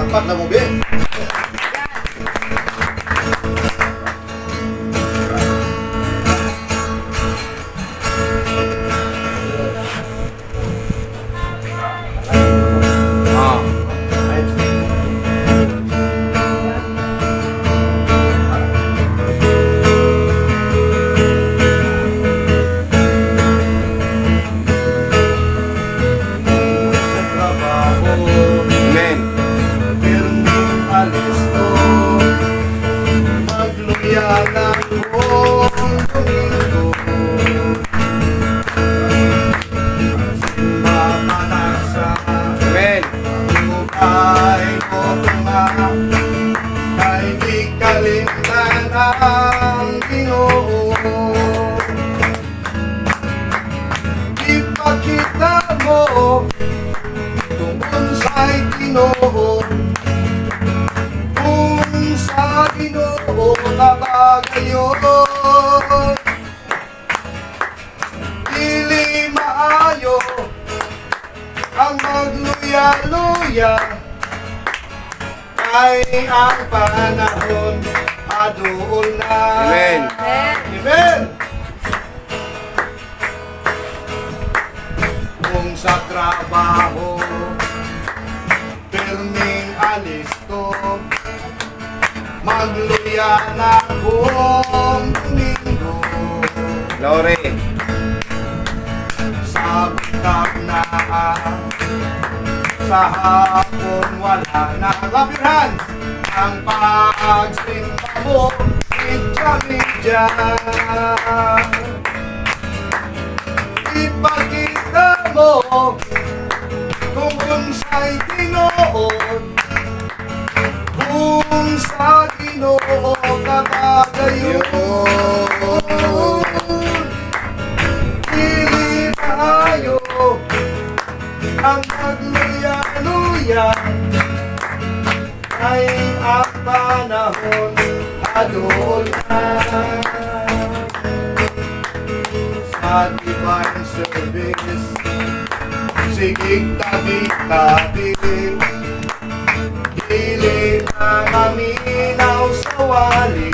Palakpak na mo, be. Ipakita mo kung unsay Ginoo, kung sa Ginoo kabagayon. Dili maayo ang magluya-luya, ay ang panahon adul na. Amen. Amen. Kung sa trabaho pirming alis ko, magluya na buong Domingo. Glory. Sa bitag na sa hapon wala na kapirhan ang pagsimba mo, midya-midya. Ipakita mo kung unsay Ginoo, kung sa Ginoo kabagayon. Dili tayo ang magluya-luya, ay ang panahon adul na. Sa divine service, sigig tabi-tabi, dili na maminaw sa wali.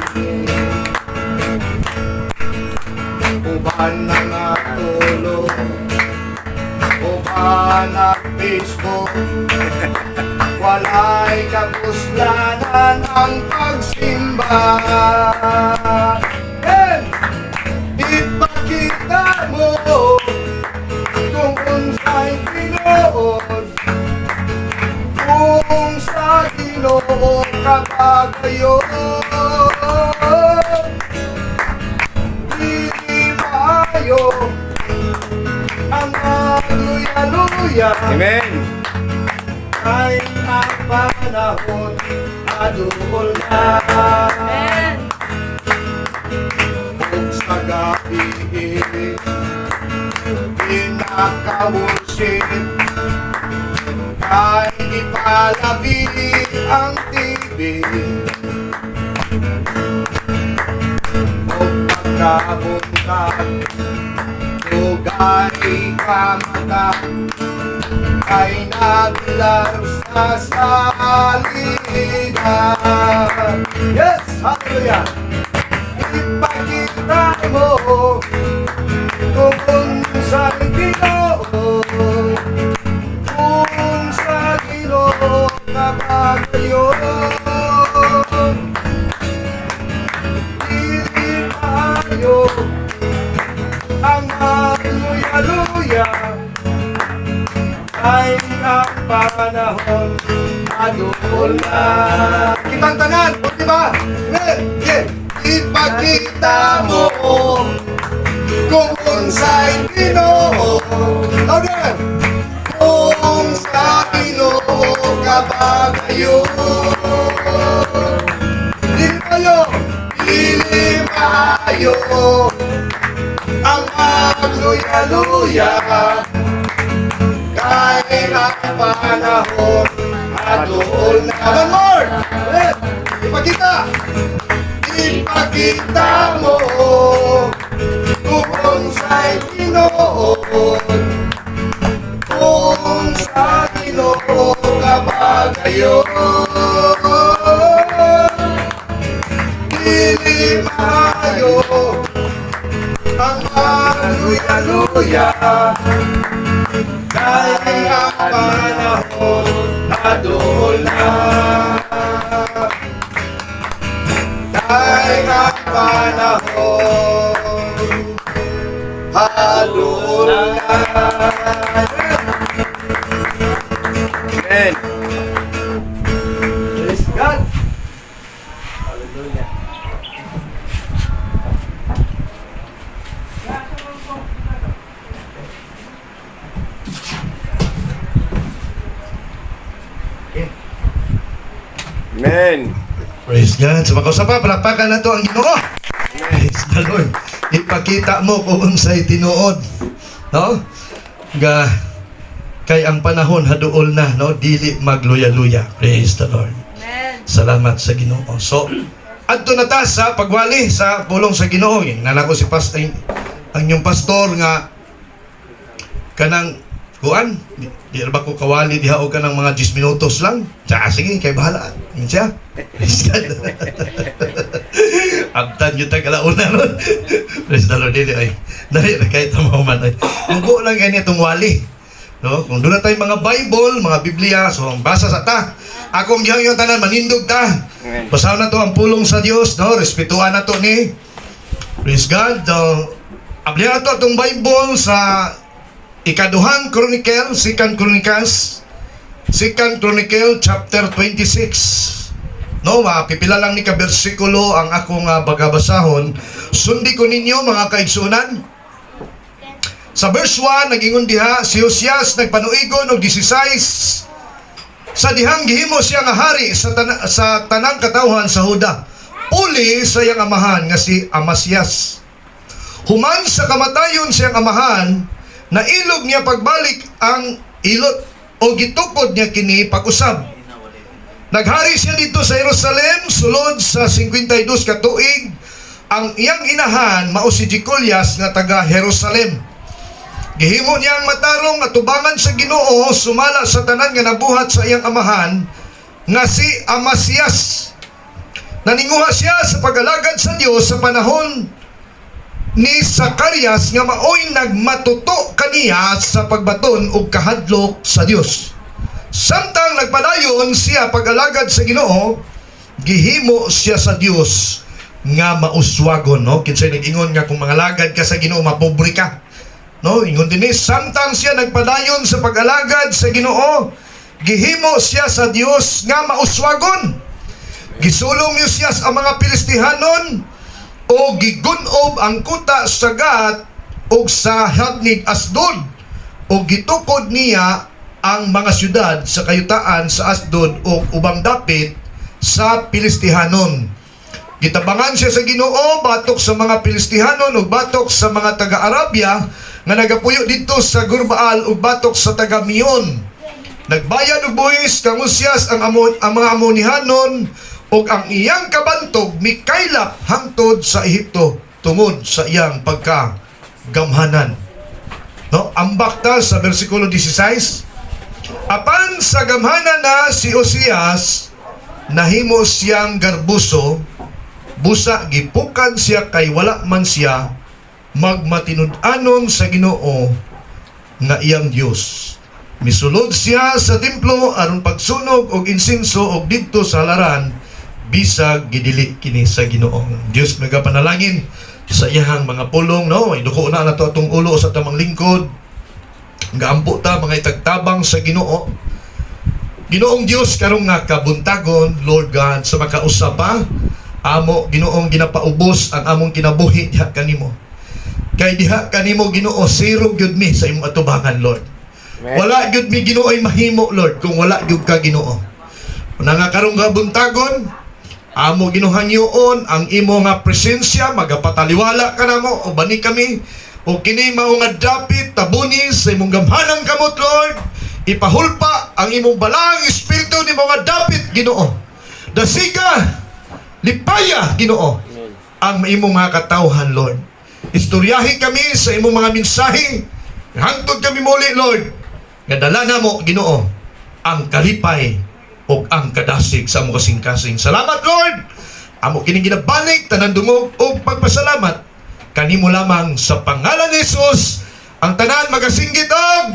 Uban na nga tulog, uban na Facebook, walay kapuslanan ang pagsimba. And ipakita mo kung unsay Ginoo, kung sa Ginoo kabagayon. Dili maayo ang magluya-luya, Amen. ay ang panahon adul na. Amen. Kung sa gabi pinaka-worship, ay ipalabi ang TV. Kung pagkabuntag, tugay ka mata, ay nabilar sa salida. Yes! Hallelujah! Ipakita mo kung unsay Ginoo, kung sa Ginoo kabagayon. Dili tayo ang magluya-luya, ay ang panahon adul na. Kitang tanan, o diba? Amen! Yeah. Ipakita mo kung unsay Ginoo, louder! Kung sa Ginoo kabagayon. Dili maayo ang magluya-luya, kay ang panahon adul na. One more! Ipakita! Ipakita mo kung unsay Ginoo, kung sa Ginoo kabagayon. kayo. Dili maayo ang hallelujah. Dahil ang panahon nadol na. Dahil ang panahon nadol na. Amen. Praise God. Hallelujah. Amen. Praise God. Sa makasapa, palakpakan na to ang Ginoo. Praise the Lord. Ipakita mo kung unsay tinuod. No? Kay ang panahon haduol na, no? Dili magluya-luya. Praise the Lord. Amen. Salamat sa Ginoo. So, adto na ta sa pagwali sa pulong sa Ginoo. Nanako si pastor, ang inyong pastor nga kanang kuan, di ba ko kawali diha o kanang mga 10 minutos lang. Sige, kay bahala. Yun siya. Praise God. Abtan yung tagalauna ron. Praise the Lord. Ay, dali na kahit ang mga manay. Kung lang ganyan itong wali. No? Kung doon na tayong mga Bible, mga Biblia, so basa sa ta. Akong gihang yung tanan, manindog ta. Basahan na to ang pulong sa Diyos. No? Respetuhan na to ni. Praise God. Ablihan na to itong Bible sa Ikaduhang Chronicle, Second Chronicle chapter 26. No, pipila lang ni ka bersikulo ang akong bagabasahon. Sundi ko ninyo mga kaigsunan. Sa verse 1 nagingon diha si Josias nagpanuigon og 16 sa dihang gihimo siya nga hari sa tanang katawhan sa Huda. Uli sa iyang amahan nga si Amasias. Human sa kamatayon siyang amahan, nailog niya pagbalik ang ilot o gitukod niya kini pag-usab. Naghari siya dito sa Jerusalem sulod sa 52 ka tuig. Ang iyang inahan mao si Jecolias nga taga Jerusalem. Gihimo niya ang matarong at tubangan sa Ginoo sumala sa tanan nga nabuhat sa iyang amahan nga si Amasias. Naninguha siya sa pag-alagad sa Dios sa panahon ni Zacarias nga maoy nagmatuto kaniya sa pagbaton og kahadlok sa Dios. Samtang nagpadayon siya pag-alagad sa Ginoo, gihimo siya sa Dios nga mauswagon, no? Kinsay nag-ingon nga kung mangalagad ka sa Ginoo mapobre ka. No, ingon dinhi samtang siya nagpadayon sa pag-alagad sa Ginoo, gihimo siya sa Dios nga mauswagon. Gisulong niya siya sa mga Pilistihanon o gigunob ang kuta sa Gat o sa Hadnig Asdod o gitukod niya ang mga syudad sa kayutaan sa Asdod o ubang dapit sa Pilistihanon. Gitabangan siya sa Ginoo batok sa mga Pilistihanon o batok sa mga taga-Arabia nga nagapuyo dito sa Gurbaal o batok sa taga-Mion. Nagbayad og buhis kang Usyas ang mga Amonihanon o ang iyang kabantog mikaylap hangtod sa Ehipto tungod sa iyang pagkagamhanan. No, ambak ta sa bersikulo 16. Apan sa gamhanan na si Osias, nahimo siyang garbuso, busa gipukan siya kay wala man siya magmatinud-anon sa Ginoo nga iyang Dios. Misulod siya sa templo aron pagsunog og insenso og didto sa halaran bisag gidili kini sa Ginoo. Dios nagapanalangin sa iyang mga pulong, no? Iduko na nato atong ulo sa tamang lingkod. Gaampo ta mga itagtabang sa Ginoo. Ginoong Dios karong nga kabuntagon, Lord God, sa makausap pa amo Ginoong ginapaubos ang among kinabuhi diha kanimo. Kay diha kanimo Ginoo zero gyud mi sa imong atubangan, Lord. Wala gyud mi Ginoo ay mahimo, Lord, kung wala gyud ka Ginoo. Una nga karong kabuntagon, amo ginuhangyoon ang imo nga presensya, magapataliwala ka namo o bani kami o kini mao nga dapit tabunis sa imong gamhanang kamot, Lord. Ipahulpa ang imong balang espiritu ni mga dapit Ginoo. Dasiga lipaya Ginoo ang imong mga katawhan, Lord. Istoryahin kami sa imong mga mensahe. Hangtod kami muli, Lord. Nga dala namo Ginoo ang kalipay o ug ang kadasig sa among kasing-kasing. Salamat Lord. Amo kining ginabalik tanan dungog ug pagpasalamat kanimo lamang sa pangalan ni Jesus. Ang tanan magasinggit og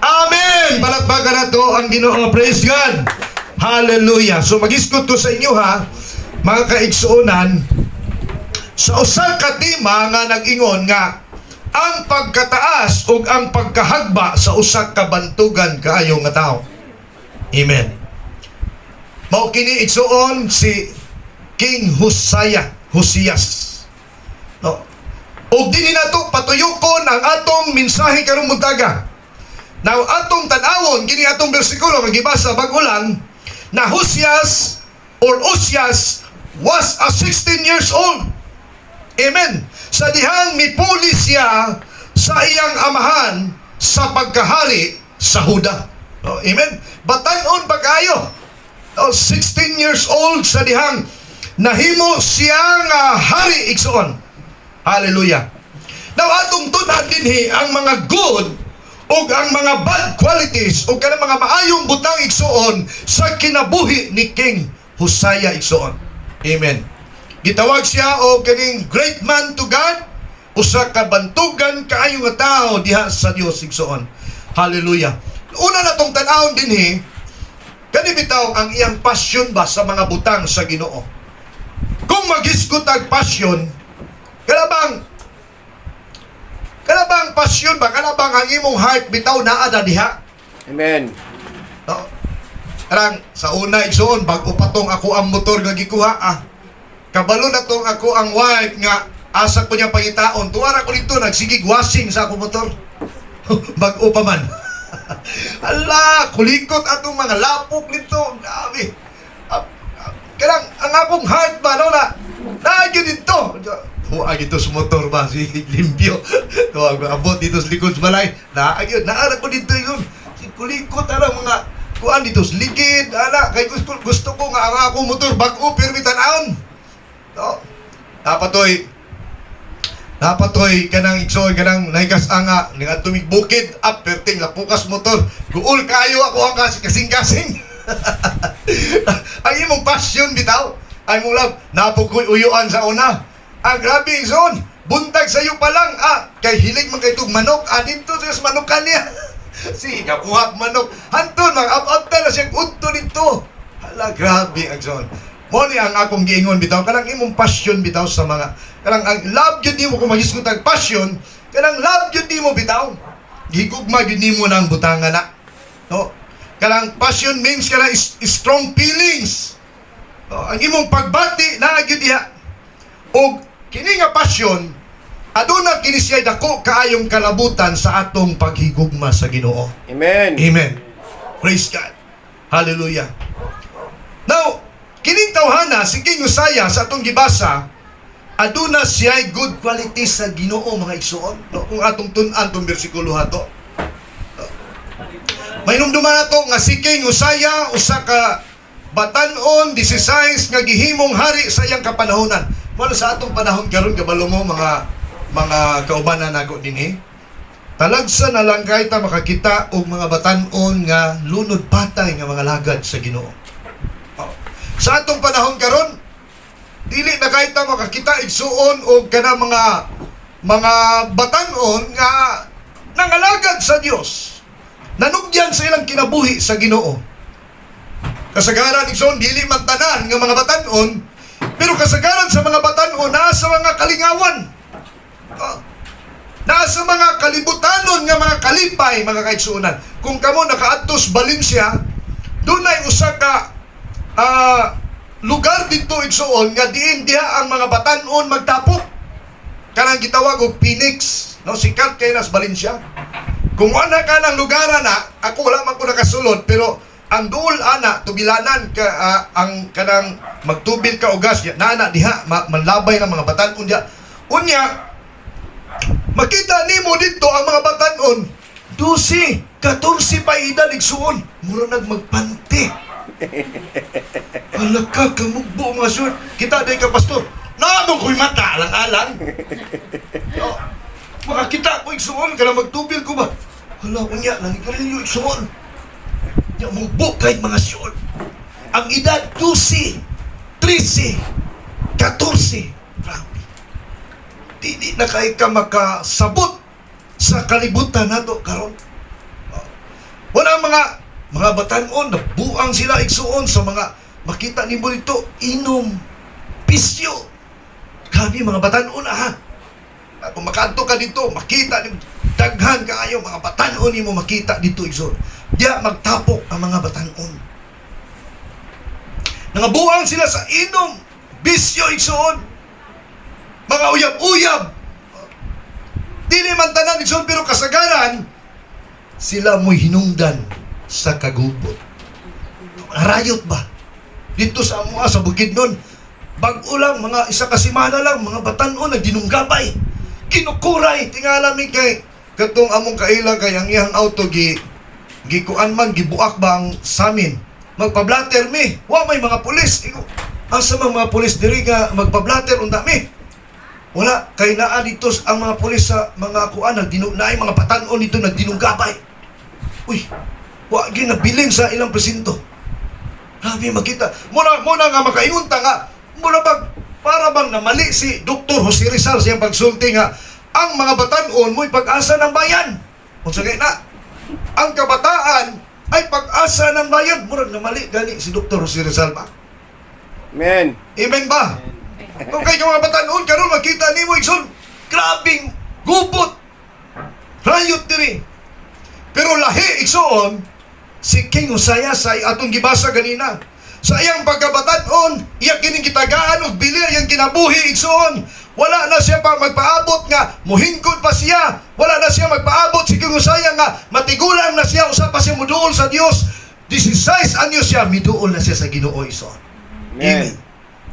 amen. Palakpakan nato ang Ginoo nga praise God. Hallelujah. So mag-iskot ko sa inyo ha, mga kaigsuonan, sa usa ka tema nga nag-ingon nga ang pagkataas ug ang pagkahagba sa usa ka bantugan kaayo nga tao. Amen. Mao kini igsuon si King Hosias. No. Ug dinhi nato patuyokon ang atong mensahe karong buntaga. Now atong tan-awon kini atong bersikulo nga gibasa bag-o lang na Hosias was a 16 years old. Amen. Sa dihang mipuli siya sa iyang amahan sa pagkahari sa Huda. Oh, amen. Batan-on pag-ayo. 16 years old sa dihang nahimo siyang hari igsoon. Hallelujah. Now atong tunan dinhi ang mga good o ang mga bad qualities o kanang mga maayong butang igsoon sa kinabuhi ni King Hosea igsoon. Amen. Gitawag siya o kaning great man to God, usa ka bantugan kaayo nga tao diha sa Dios igsoon. Hallelujah. Una na tong tan-awon dinhi, kani bitaw ang iyang passion ba sa mga butang sa Ginoo. Kung mag-iskot ang passion, kalabang passion ba, kalabang ang imong heart bitaw naa na diha. Amen. No? Karang sa una igsoon bago pa tong ako ang motor nga gikuha kabalo na tong ako ang wife nga asa ko niya pangitaon tuwara ko dito nagsigig washing sa ako motor. Bago pa man. Ala, kulikot atong mga lapok nito. Grabe. Karang ang akong heart ba no na nagyo dito. Huwag ito sa motor ba si limpyo. Huwag abot dito sa likod sa balay. Nagyo, naara ko dito yun. Si kulikot ara mga kuan dito sa ligid. Ala, kay gusto ko nga ang akong motor bago pirmi tan-awon. No. Napatoy kanang igsoon kanang nahigas anga ning atumig bukid up perting lapukas motor guol kayo ako ang kasing-kasing. Ang imong passion bitaw ay mong love napukoy uyuan sa una. Grabe igsoon buntag sayo pa lang kay hilig man kay tug manok dito sa manukan niya. Si kapuhak manok hanton mag-up-up na siya udto dito. Hala, grabe igsoon. Mo ni ang akong giingon bitaw kanang imong passion bitaw sa mga kanang ang love gyud nimo kung magisgot ang passion kanang love gyud nimo bitaw gigugma gyud nimo nang butangan na no kanang passion means kanang strong feelings no? Ang imong pagbati na gyud diha og kini nga passion aduna kini siya dako kaayong kalabutan sa atong paghigugma sa Ginoo. Amen. Amen. Praise God. Hallelujah. Now kining tawhana si King Hosea sa atong gibasa aduna siya good qualities sa Ginoo mga igsoon. No, kung atong tun-an tong bersikulo hato. May numduman nato nga si King Hosea usa ka batan-on 16 nga gihimong hari sa iyang kapanahonan. Wala sa atong panahon karon kabalo mo mga kaubanan nago dinhi. Talagsa na lang kay ta makakita og mga batan-on nga lunod patay nga mga lagad sa Ginoo. Sa atong panahon karon dili na kahit ta makakita igsuon og kana mga batan-on nga nangalagad sa Dios. Nanugyan sa ilang kinabuhi sa Ginoo. Kasagaran igsuon dili man tanan nga mga batan-on, pero kasagaran sa mga batan-on naa sa mga kalingawan. Naa sa mga kalibutanon nga mga kalipay mga kaigsuonan. Kung kamo nakaadtos Valencia, dunay usa ka lugar dito igsuon nga diin diha ang mga batan-on magtapok kanang gitawag og Phoenix no sikat kay nas Valencia. Kung ana ka ng lugar na ako wala man ko nakasulod pero ang duol ana tubilanan ka ang kanang magtubil ka og gas na diha manlabay ng mga batan-on diha unya makita nimo dito ang mga batan-on 12, 14 pa edad igsuon mura nagmagpante. Hala ka, kamugbo mga sure. Kita day ka pastor. Naamong ko'y mata, alang-alang. Makakita ko igsuon, ka na magtubil ko ba? Hala, unya, nangigarilyo igsuon. Mugbo kahit mga sure. Ang edad 12, 13, 14. Grabe. Dili na kay ka makasabot sa kalibutan nato karon. Wala mga batanon na buang sila igsuon sa mga makita nimo dito inom, pisyo. Grabe mga batanon ha. Kung makaadto ka dito, makita ni daghan kaayo mga batanon nimo makita dito igsoon. Diya magtapok ang mga batanon. Nangabuang sila sa inom, bisyo igsoon. Mga uyab-uyab. Dili man tanan igsoon pero kasagaran sila mo'y hinungdan sa kagubot. Rayot ba? Dito sa mga sa Bukidnon, bag-o lang, mga isa kasimana lang, mga batanon nagdinunggabay. Kinukuray, tingala mi kay katong among kaila kay ang iyang auto gikuan man gibuak ba ang samin. Magpa-blatter mi. Wa may mga pulis. Asa mga pulis diri nga magpa-blatter unta mi? Wala kay naa dito ang mga pulis sa mga kuan naay mga batanon dito nagdinunggabay. Uy, wa gyud nabilin sa ilang presinto. Grabe makita. Muna nga makainunta nga muna para bang namali si Dr. Jose Rizal siyang pagsulti nga ang mga batanon mo'y pag-asa ng bayan. Kung sagay na, ang kabataan ay pag-asa ng bayan. Murag namali gani si Dr. Jose Rizal ba? Amen. Amen ba? Kung kayo mga batanon karon makita nimo igsoon, grabing gubot. Rayot diri. Pero lahi igsoon si King Uzziah sa atong gibasa ganina. Sa iyang pagkabatanon, iya kining kitagaan og bili iyang kinabuhi igsoon. Wala na siya pa magpaabot nga muhingkod pa siya. Wala na siya magpaabot si King Uzziah nga matigulang na siya usa pa siya muduol sa Dios. 16 anyos siya miduol na siya sa Ginoo igsoon. Amen.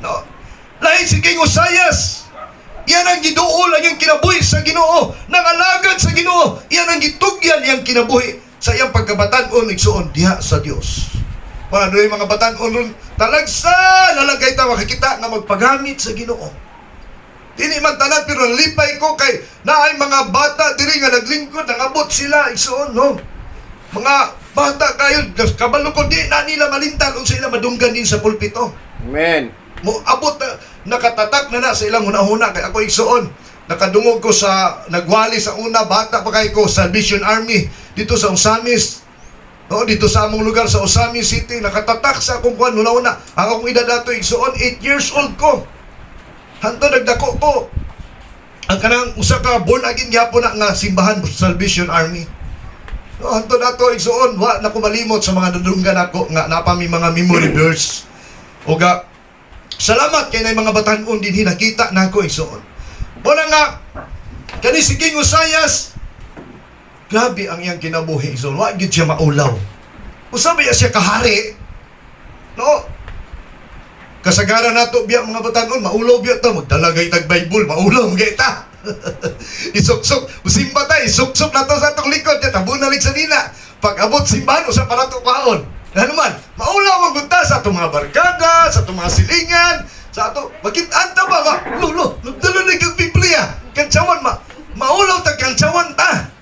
No. Lain si King Uzziah. Iyan ang giduol ang iyang kinabuhi sa Ginoo. Nangalagad sa Ginoo. Iyan ang gitugyan iyang kinabuhi sa iyang pagkabatanon igsoon diha sa Dios. Para doon mga batanon ron, talagsa nalagay ta makikita nga magpagamit sa Ginoo. Dili man tanan pero nalipay ko kay naay mga bata diri nga naglingkod, nangabot sila igsoon, no? Mga bata kayo, kabalo ko di na nila malintan kung sila madunggan din sa pulpito. Amen. Mo abot na, nakatatak na sa ilang hunahuna kay ako igsoon. Nakadungog ko sa nagwali sa una, bata pa kay ko sa Salvation Army dito sa Osamis. No, dito sa among lugar sa Osamis City, nakatatak sa akong kuan una. Ang akong edad dato igsoon 8 years old ko. Hanto nagdako ko. Ang kanang usa ka born again gyapon na nga simbahan sa Salvation Army. No, hanto dato igsoon wa na ko malimot sa mga nadunggan ako nga napami mga memory verse. Oga salamat kay nay mga batanon dinhi nakita nako igsoon. Muna nga kani si King Uzziah, grabe ang iyang kinabuhi igsoon. Wa gyud siya maulaw. Usa ba siya kahari? No? Kasagaran nato biya mga batanon, maulaw biya ta, magdalagay tag Bible, maulaw gyud ta. Isuksok, usimba ta, isuksok na to sa atong likod, tabunalig sa nina. Pag abot simbahan, usa para to kaon. Ano man, maulaw ang gunta sa atong mga barkada, sa atong mga silingan, sa ato, magkit-anta ba? Lulo, nagdalalig ang Biblia. Kantsawan, maulaw tag kantsawan ta.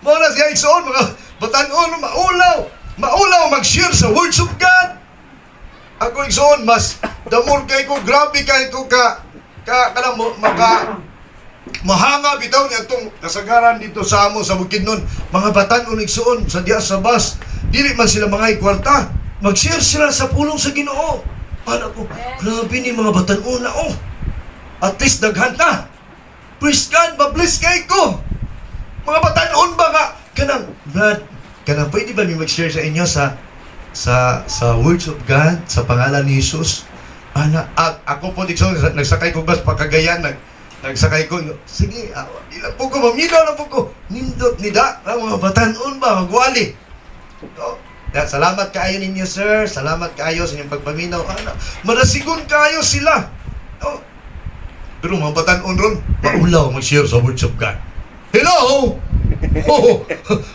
Muna siya igsoon, mga batanon, maulaw mag-share sa words of God. Ako igsoon, mas damor kay ko, grabe kay ko kanang mahanga bitaw niya itong kasagaran dito sa amo sa Bukidnon. Mga batanon igsoon sa diya sa bus, dili man sila mga ikwarta, mag-share sila sa pulong sa Ginoo. Para ko, grabe ni mga batanon na at least daghan ta. Praise God, mabless kay ko. Mga batanon ba nga kanang Brad, kanang pwede ba mi mag-share sa inyo sa words of God sa pangalan ni Jesus? Ako po dito nagsakay ko bus pagkagayan nagsakay ko. Sige, ilang po ko maminaw na po ko. Nindot nida ang mga batanon ba magwali. Salamat kaayo ninyo sir. Salamat kaayo sa inyong pagpaminaw. Marasigon kaayo sila. Pero mga batanon ron maulaw mag-share sa words of God. Hello!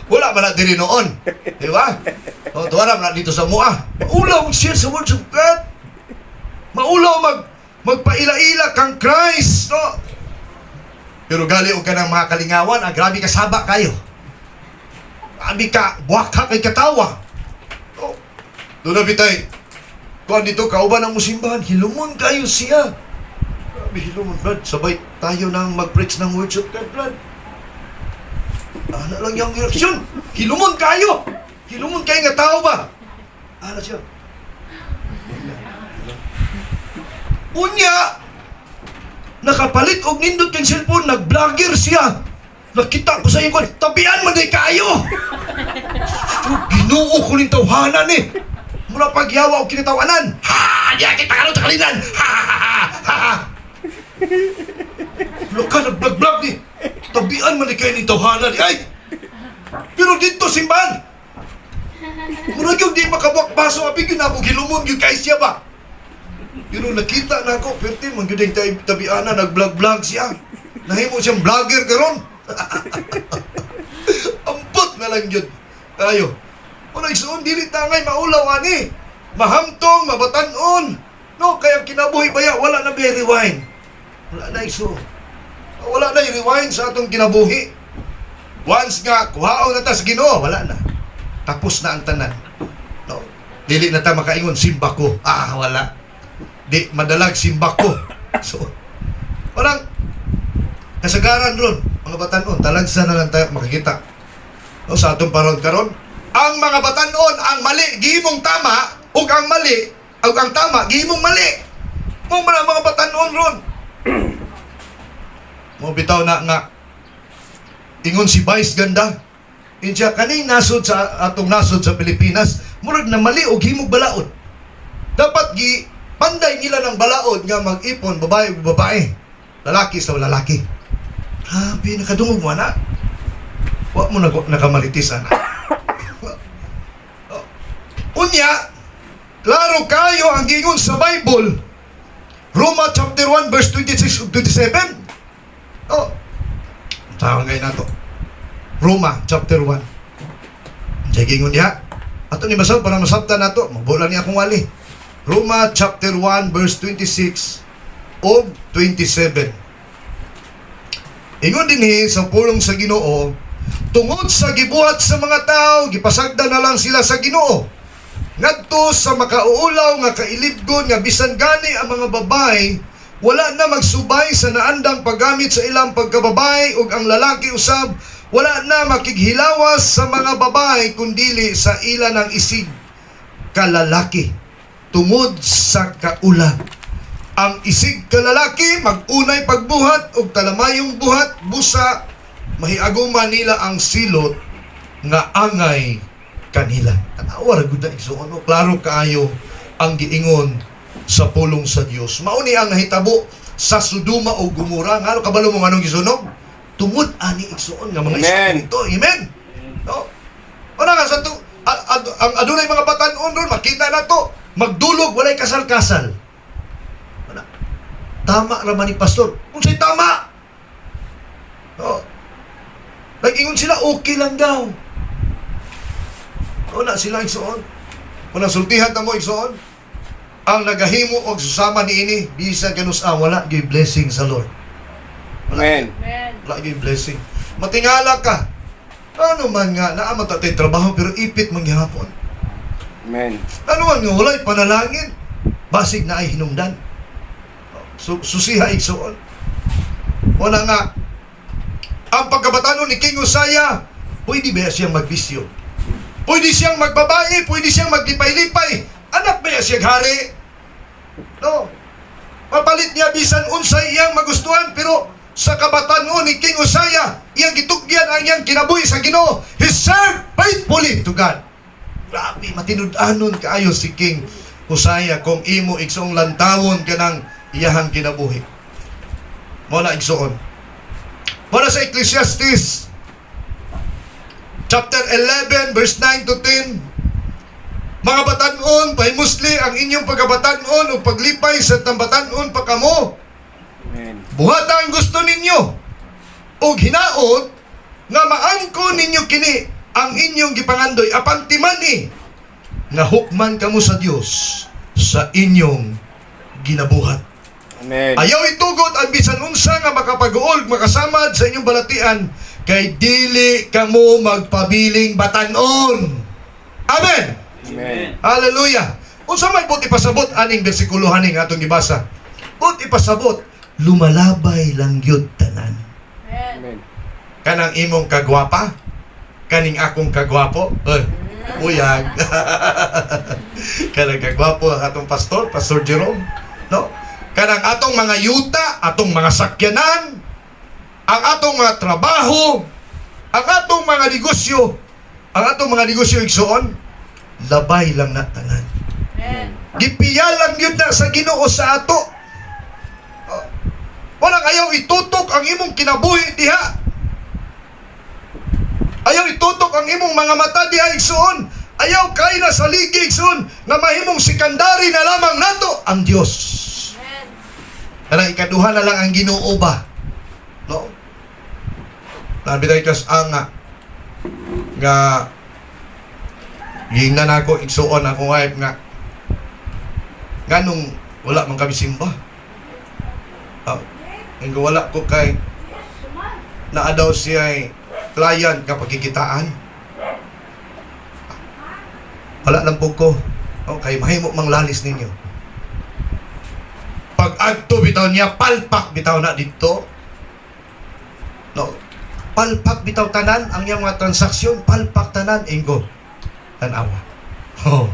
Wala man na diri noon. Di ba? Tuwara man dito sa mua. Maulaw mag-share sa words of God. Maulaw magpaila-ila kang Christ. No? Pero gali o ka ng mga kalingawan, grabe ka saba kayo. Grabe ka, buwak ka kay katawa. No? Doon na bitay. Kuan dito, kauban ang musimbahan. Hilumon kayo siya. Grabe, hilumon, Brad. Sabay tayo nang mag-preach ng words of God, Brad. Ano lang yung reaksyon? Hilumon kayo! Hilumon kayo nga tao ba? Ano siya? Unya! Nakapalit og nindot kang cellphone, nag-vlogger siya. Nakita ko sa iyo, tabian man day kayo! Ginoo ko ning tawhanan eh. Mura pagyawa o kinatawanan. Ha! Di kita ka sa kalinan. Ha! Ha! Loka, nag-vlog-vlog ni. Tabian man day kayo ning tawhanan. Ay! Pero dito simbahan. Mura yung di makabuak-baso. Abi yun ako gilumon yung kay siya ba? Pero nakita na ako. Pero man yun yung tabian na nag-vlog-vlog siya. Nahimo siyang vlogger karon. Ampot na lang yun. Ayo. Unang isuon, dili tangay maulaw ani. Mahamtong, mabatanon. No, kaya kinabuhi baya, wala na rewind. Wala na isuon. Wala na i-rewind sa atong kinabuhi. Once nga, kuhaon na ta sa Ginoo, wala na. Tapos na ang tanan. No. Dili na ta makaingon, simba ko. Wala. Di, madalag simba ko. So, walang kasagaran ron. Mga batanon, talagsa na lang tayo makikita. No, sa atong paron karon, ang mga batanon, ang mali, gihimong tama, ug ang mali, ug ang tama, gihimong mali. Mga batanon ron. Mo bitaw na nga, ingon si Vice ganda, insya kaning nasod sa atong nasod sa Pilipinas, murag na mali ug himong balaod. Dapat panday nila ng balaod nga mag-ipon, babae ug babae, lalaki sa lalaki. Grabe, nakadungog mo na. Wa mo nakamaritis, ana. Unya, klaro kayo ang gingon sa Bible, Roma chapter 1 verse 26 ug 27. Oh, tawag ngayon na to. Roma chapter 1. Diyan gingon niya. Ato ni basal para masabtan na to. Magbola niya akong wali. Roma chapter 1 verse 26 ug 27. Ingon dinhi sa pulong sa Ginoo, tungod sa gibuhat sa mga tao, gipasagda na lang sila sa Ginoo. Ngadto sa makauulaw nga kailibgon nga bisan gani ang mga babae, wala na magsubay sa naandang paggamit sa ilang pagkababae ug ang lalaki usab wala na makighilawas sa mga babae kundili sa ila ng isig kalalaki tungod sa kaula. Ang isig kalalaki magunay pagbuhat ug talamayong buhat busa mahiaguman nila ang silot nga angay kanila. Tanawa ra gud na igsoon, klaro kaayo ang giingon sa pulong sa Dios. Mauni ang nahitabo sa Sodoma o Gomora. Ngano kabalo mo manong gisunog? Tungod ani igsoon nga mga espiritu. Amen. No. Ora nga sa ang adunay mga batan-on ron makita na to. Magdulog walay kasal-kasal. Wala. Tama ra man ni pastor. Unsay tama? No. Nag-ingon sila okay lang daw. Una sila igsoon. Una sultihan ta mo igsoon. Ang nagahimo og susama niini bisan kanus wala gyud blessing sa Lord. Amen. Wala gyud blessing. Matingala ka. Ano man nga naa matatay trabaho pero ipit man gihapon. Amen. Ano man nga walay panalangin. Basig na ay hinungdan. Susiha igsoon. Wala nga ang pagkabatanon ni King Uzziah, pwede ba siyang magbisyo? Pwede siyang magbabae, pwede siyang maglipay-lipay. Anak ba siyang hari? No. Papalit niya bisan unsay iyang magustuhan, pero sa kabatanon ni King Uzziah, iyang gitugyan ang iyang kinabuhi sa Ginoo. He served faithfully to God. Grabe, matinud-anon kaayo si King Uzziah kung imo igsoong lantawon ka ng iyahang kinabuhi. Muna igsoon. Muna sa Ecclesiastes chapter 11 verse 9 to 10. Mga batanon, pahimusli ang inyong pagkabatanon o paglipay sa tambatanon pa kamo. Amen. Buhat ang gusto ninyo o hinaot nga maangko ninyo kini ang inyong gipangandoy apan timani nga hukman kamo sa Dios sa inyong ginabuhat. Amen. Ayaw itugot ang bisan unsa nga makapag-uol makasamad sa inyong balatian kay dili kamo magpabiling batanon. Amen. Amen. Hallelujah. Unsa may buti pasabot aning bersikulo haning atong gibasa. Buti pasabot, lumalabay lang gyud tanan. Amen. Kanang imong kagwapa, kaning akong kagwapo. Buyag. Kanang kagwapo ang atong pastor, Pastor Jerome, no? Kanang atong mga yuta, atong mga sakyanan, ang atong mga trabaho, ang atong mga negosyo, igsuon, labay lang na tanan. Gipiya lang yun na sa Ginoo sa ato. Walang ayaw itutok ang imong kinabuhi diha. Ayaw itutok ang imong mga mata diha igsuon. Ayaw kay na sa ligi igsuon na mahimong sekondary na lamang nato ang Dios. Kanang ikaduha na lang ang Ginoo ba? No? Nabitay kas anga nga gingnan ako igsuon ako wife nga nganong wala man kami simba. Nga wala ko kay naa daw siya ay client kapag kikitaan. Wala lang po ko. Okay, mahimo mang lalis ninyo. Pag adto bitaw niya, palpak bitaw na dito. No, palpak bitaw tanan ang iyang mga transaksyon, palpak tanan enggo. Tanawa. Oh.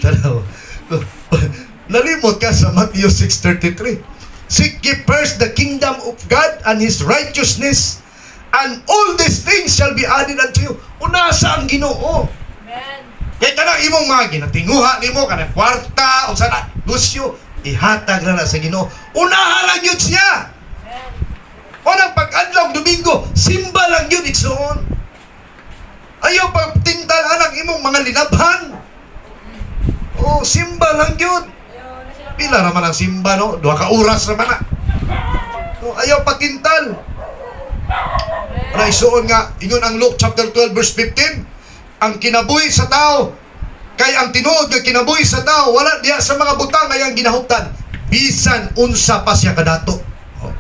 Tanawa. Nalimot ka sa Matthew 6:33. Seek ye first the kingdom of God and His righteousness, and all these things shall be added unto you. Unasa ang Ginoo. Amen. Kaya tanang imong mga ginatinguha nimo kanang kwarta o sana gusyo, ihatag na sa Ginoo. Unahan lang yun siya. Amen. O nang pag-adlaw Domingo, simba lang yun igsoon. Ayaw pagtintalan ang imong mga linabhan. O simba lang yun. Pila naman ang simba, no? 2 ka oras naman na. No, ayaw patintal. Ano isuon nga, ingon ang Luke chapter 12 verse 15, ang kinabuhi sa tao, kay ang tinuod nga kinabuhi sa tao, wala diya sa mga butang ngayang ginahuptan, bisan unsa pa siya kadato. Oh.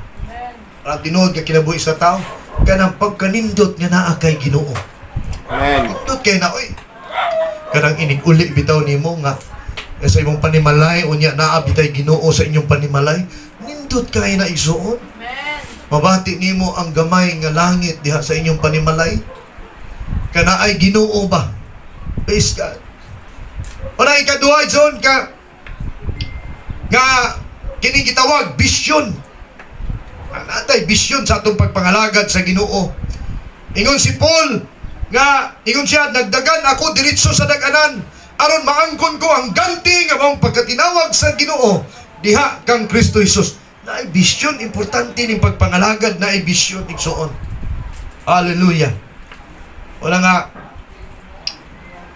Ang tinuod nga kinabuhi sa tao, kanang pagkanindot nga naa kay Ginoo. Amen. Nindot kay na, oy. Kanang inig-uli bitaw nimo nga, sa imong panimalay, unya naa bitay Ginoo sa inyong panimalay, nindot kay na igsuon. Amen. Mabati nimo ang gamay nga langit diha sa inyong panimalay. Kana ay Ginoo ba? Praise God. Una ikaduha zon ka nga kining gitawag bisyon. Natay bisyon sa atong pagpangalagad sa Ginoo. Ingon si Paul nga ingon siya, nagdagan ako diretso sa daganan aron maangkon ko ang ganti nga mong pagkatinawag sa Ginoo diha kang Kristo Jesus. Naay bisyon, importante ning pagpangalagad, naay bisyon igsuon. Hallelujah. Wala nga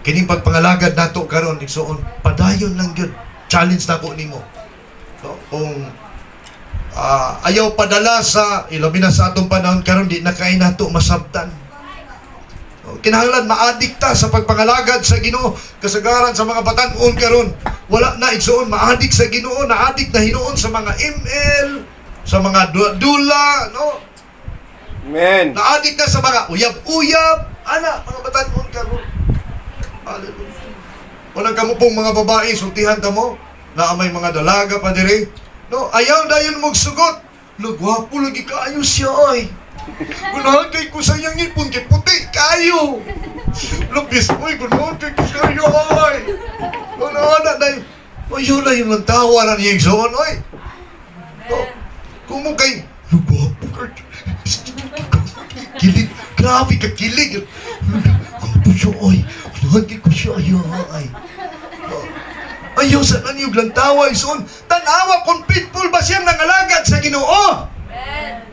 kining pagpangalagad nato karon igsuon, padayon lang gyud. Challenge nako nimo. No? Kung ayaw padala sa ilabi na sa atong panahon karon, di na kay nato masabtan. Kinahanglan maadikta sa pagpangalagad sa Ginoo. Kasagaran sa mga batan-on karon, wala na igsuon maadik sa Ginoo, naadik na hinuon sa mga ML, sa mga dula, no? Amen. Naadik na sa mga uyab-uyab, ana mga batan-on karon. Hallelujah. Walang kamo pong mga babae sultihan kamo na may mga dalaga pa dire. No, ayaw dayon mong sugot. Lugwapo lagi kaayo siya ay. Gunagay ko sa iyang ipon, kay puti kayo. Lubis mo, gunagay ko sa iyo, ay. Ano, day. O, yun na yung tawa na niya yung zoon, ay. Kung mo kay, lugwapo ka. Kilig, grabe ka kilig. Lugwapo siya, ay. Gunagay ko siya, ay. Ayaw sa nanyog lang tawa, ison. Tanawa kung pitful ba siyang nangalagad sa Ginoo. Amen.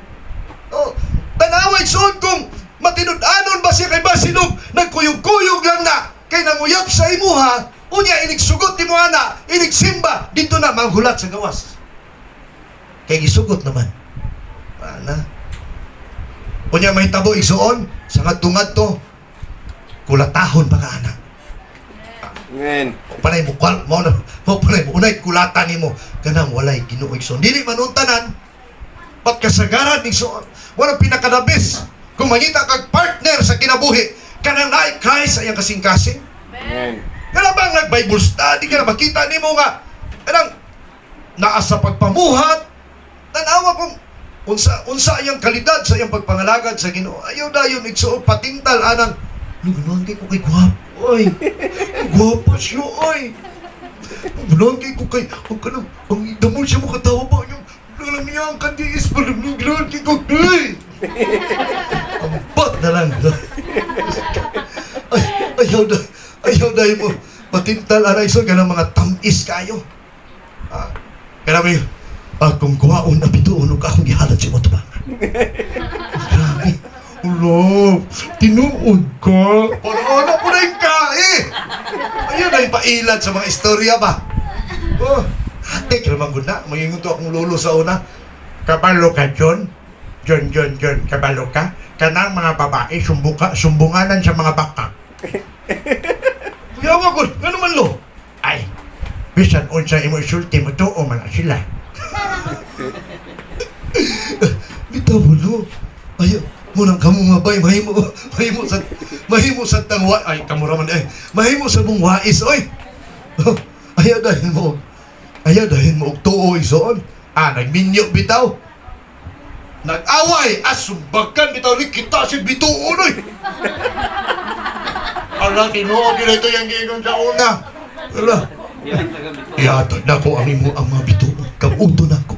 Oh, tanaway son kung matinud-anon ba siya kay Basinog, nagkuyog-kuyog lang na kay nanguyab sa imuha, unya inigsugot ni mo ana, inigsimba dito na manghulat sa gawas. Kay gisugot naman. Ana. Unya may tabo igsuon sa ngadto-ngadto kulatahon pa ka ana. Amen. Panay mo panay mo unay kulatan nimo kanang walay Ginoo igsuon. Dili man untanan pat kasagaran igsuon. Walang pinakadabis kung mangita kag partner sa kinabuhi kanang naay Christ ayang kasing-kasing. Amen. Kaya bang nag-Bible study ka na, makita ni mo nga, kanang naa sa pagpamuhat, tanawa kung unsa iyang kalidad sa iyang pagpangalagad sa Ginoo. Ayaw dayon igsuot patintal anang ganoon kay ko kay gwapo oy. Gwapo siya oy. Ganoon kay ko kay kanang ang damo siya mo katawa ba niyo. Lang niya ang kandiis pa ganoon kay ko oy. Ampat na lang. Ayaw dayon mo patintal anay so kanang mga tamis kayo. Grabe, akong kuwaon na bituon o akong gihalat si Motoba. Grabe. Ulo, tinuod ka. Ano po na yung kae? Ayun na yung pailan sa mga istorya ba? Oh, ate, kailangan ko na. Mangingon to akong lolo sa una. Kabalo ka, John? John, kabalo ka? Kanang mga babae, sumbunganan sa mga bakak. Kuya ko, ano man lo? Ay, bisan unsa imo isulti mo to o man sila. Bitaw lo. Ayo, munang kamo mabay mahimo sa tangwa ay kamuraman mahimo sa mong wais oy. Ayaw dahin mo og tuo ison. Nagminyo bitaw. Nag-away asumbakan bitaw ni kita si bituon oy. Ala tinuod dito yang giingon sa una. Ala. Iatod na ko ang imo ang mga bituon. Kabuto na ko.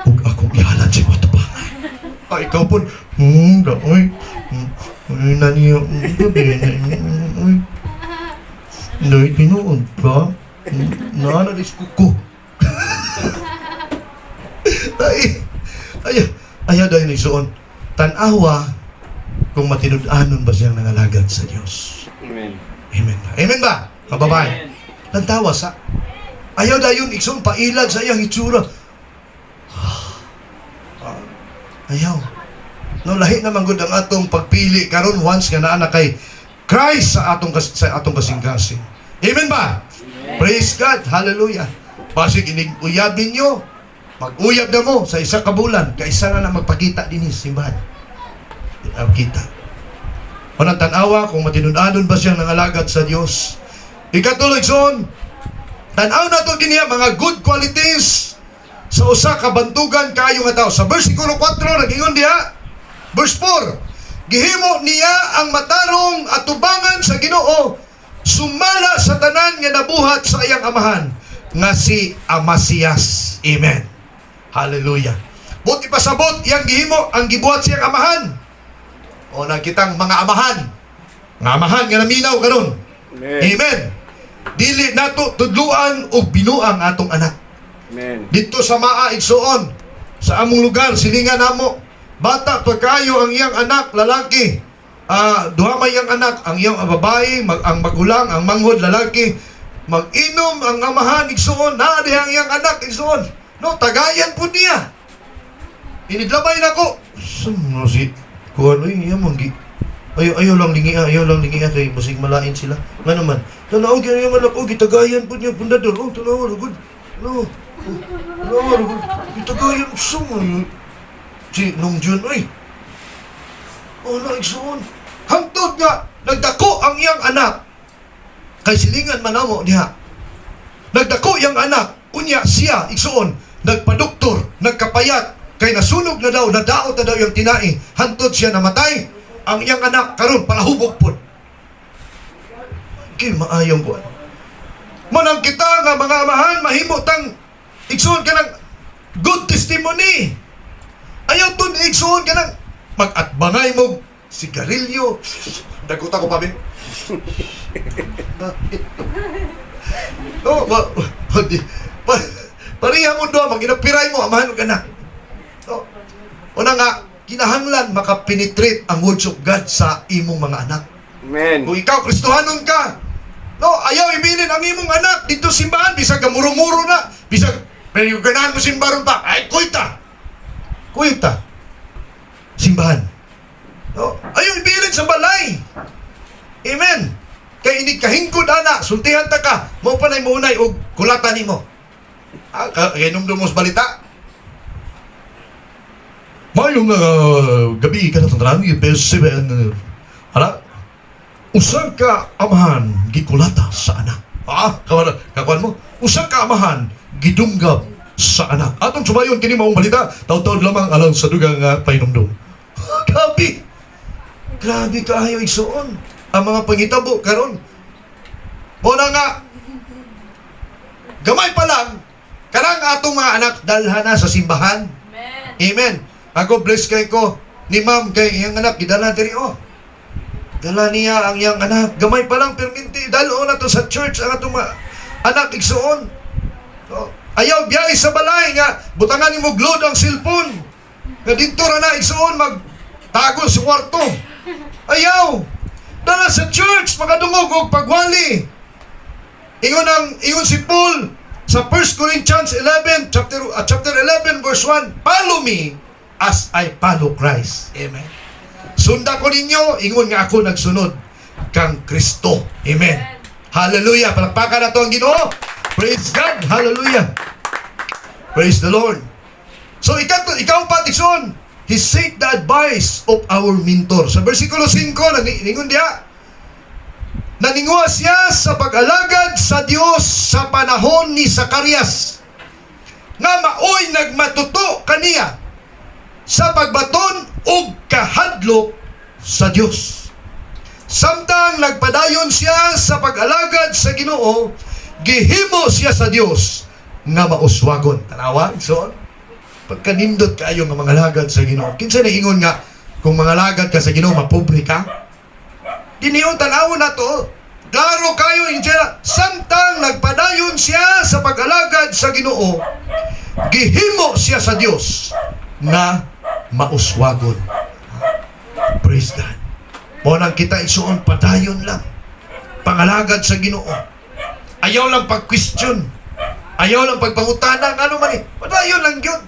Huwag akong ihalan si Matubangan. Ay, ikaw po. Daoy. Ay, naniyo. Ay, tinuod ka. Nanalis ko. Ayaw dahil ni Soon. Tanawa kung matinud-anon ba siyang nangalagad sa Diyos. Amen. Amen ba? Kababae. Nantawa sa ayaw dayon ikson pailag sa iyang itsura. Ayaw. No lahi naman gud ang atong pagpili karon once nga naa na kay Christ sa atong kasing-kasing. Amen ba? Amen. Praise God. Hallelujah. Basig inig uyabin nyo. Mag-uyab na mo sa isa ka bulan kaysa na magpakita dinhi sa simbahan. Kita. Unang tanawa kung matinud-anon ba siyang nangalagad sa Dios. Ikatuloy son, tanaw na to din mga good qualities sa usa ka bantugan kayo nga tao. Sa versikulo 4 nagingon diha, verse 4, gihimo niya ang matarong at tubangan sa Ginoo, sumala sa tanan nga nabuhat sa iyang amahan nga si Amasias. Amen. Hallelujah. Buti pasabot iyang gihimo ang gibuhat siyang amahan. O nakitang mga amahan. Nga amahan nga naminaw karon. Amen. Amen. Dili nato tudluan o binuang atong anak. Amen. Dito sa Maa Igsoon, sa among lugar, silingan namo, bata pa kayo ang iyang anak, lalaki. Duha may iyang anak, ang iyang babae, ang magulang, ang manghod, lalaki. Mag-inom ang amahan Igsoon, naadi ang iyang anak Igsoon. No, tagayan po niya. Inidlamay na ko. Sino si kuwan, iya manggi. Ayaw lang lingi kay musig malain sila. Nga naman, tanaw kaya yung anak ko, gitagayan po niya, pundador. Oh, tanaw, rugod. No. Rugod. Gitagayan, sumay. Si Nung Jun, ay. Oh, naigsoon. Hangtod nga, nagdako ang iyang anak. Kay silingan manamo niya. Nagdako iyang anak, unya siya, igsoon, nagpadoktor, nagkapayat, kay nasunog na daw, nadaot na daw yung tinai, hantod siya namatay. Ang iyang anak karon palahubog po. Kaya maayong buwan. Manang kita nga mga amahan, mahimo tang igsoon ka ng good testimony. Ayaw to igsoon ka ng mag-atbangay mo sigarilyo. Daguta ko pa bin. Pariha mo doon, mag-inapiray mo, amahan ka na. Una nga, kinahanglan makapenetrate ang words of God sa imong mga anak. Amen. Kung ikaw Kristohanon ka, no, ayaw ibilin ang imong anak dito simbahan, bisag gamuro-muro na, bisag pero yung ganahan mo simbahan pa, ay kuita simbahan. No, ayaw ibilin sa balay. Amen. Kay ini kahingkod ana, sultihan ta ka, mo pa nay munay og kulatan nimo. Kay numdumos balita. Mayong gabi ka na tandrang, pero 7, hala? Usang ka amahan gikulata sa anak. Kakuan mo? Usang ka amahan gidunggab sa anak. Atong sumayon kini maong balita, taw-taw lamang alang sa dugang painumdum. Grabe! Grabe kaayo igsuon. Ang mga pangitabo karon. Muna nga, gamay pa lang, karang atong mga anak dalhan na sa simbahan. Amen. Amen. Ako bless kay ko ni ma'am kay iyang anak gidala diri Dala niya ang iyang anak. Gamay pa lang perminti dalo na to sa church ang atong mga anak igsuon. Ayaw biyay sa balay nga butangan nimo glod ang cellphone. Nga dito ra na igsuon magtago sa kwarto. Ayaw. Dala sa church magadungog og pagwali. Ingon si Paul sa 1 Corinthians 11 chapter 11 verse 1, follow me as I follow Christ. Amen. Sunda ko ninyo, ingon nga ako nagsunod kang Kristo. Amen. Hallelujah. Palakpakan na to ang Ginoo. Praise God. Hallelujah. Praise the Lord. So ikaw pa tikson, he seek the advice of our mentor. Sa versikulo 5, ningon diya, naningwa siya sa pag-alagad sa Dios sa panahon ni Zacarias nga maoy nagmatuto kaniya sa pagbaton og kahadlok sa Dios. Samtang nagpadayon siya sa pag-alagad sa Ginoo, gihimo siya sa Dios nga mauswagon. Tanawa, so pagkanindot kayo nga mga alagad sa Ginoo. Kinsa na ingon nga kung mga alagad ka sa Ginoo mapobre ka? Diniyon tanawon na to. Klaro kayo injera. Samtang nagpadayon siya sa pag-alagad sa Ginoo, gihimo siya sa Dios na mauswagon. Praise God. Mo nang kita isuon padayon lang. Pangalagad sa Ginoo. Ayaw lang pag-question. Ayaw lang pagpangutana ano man eh. Padayon lang yun.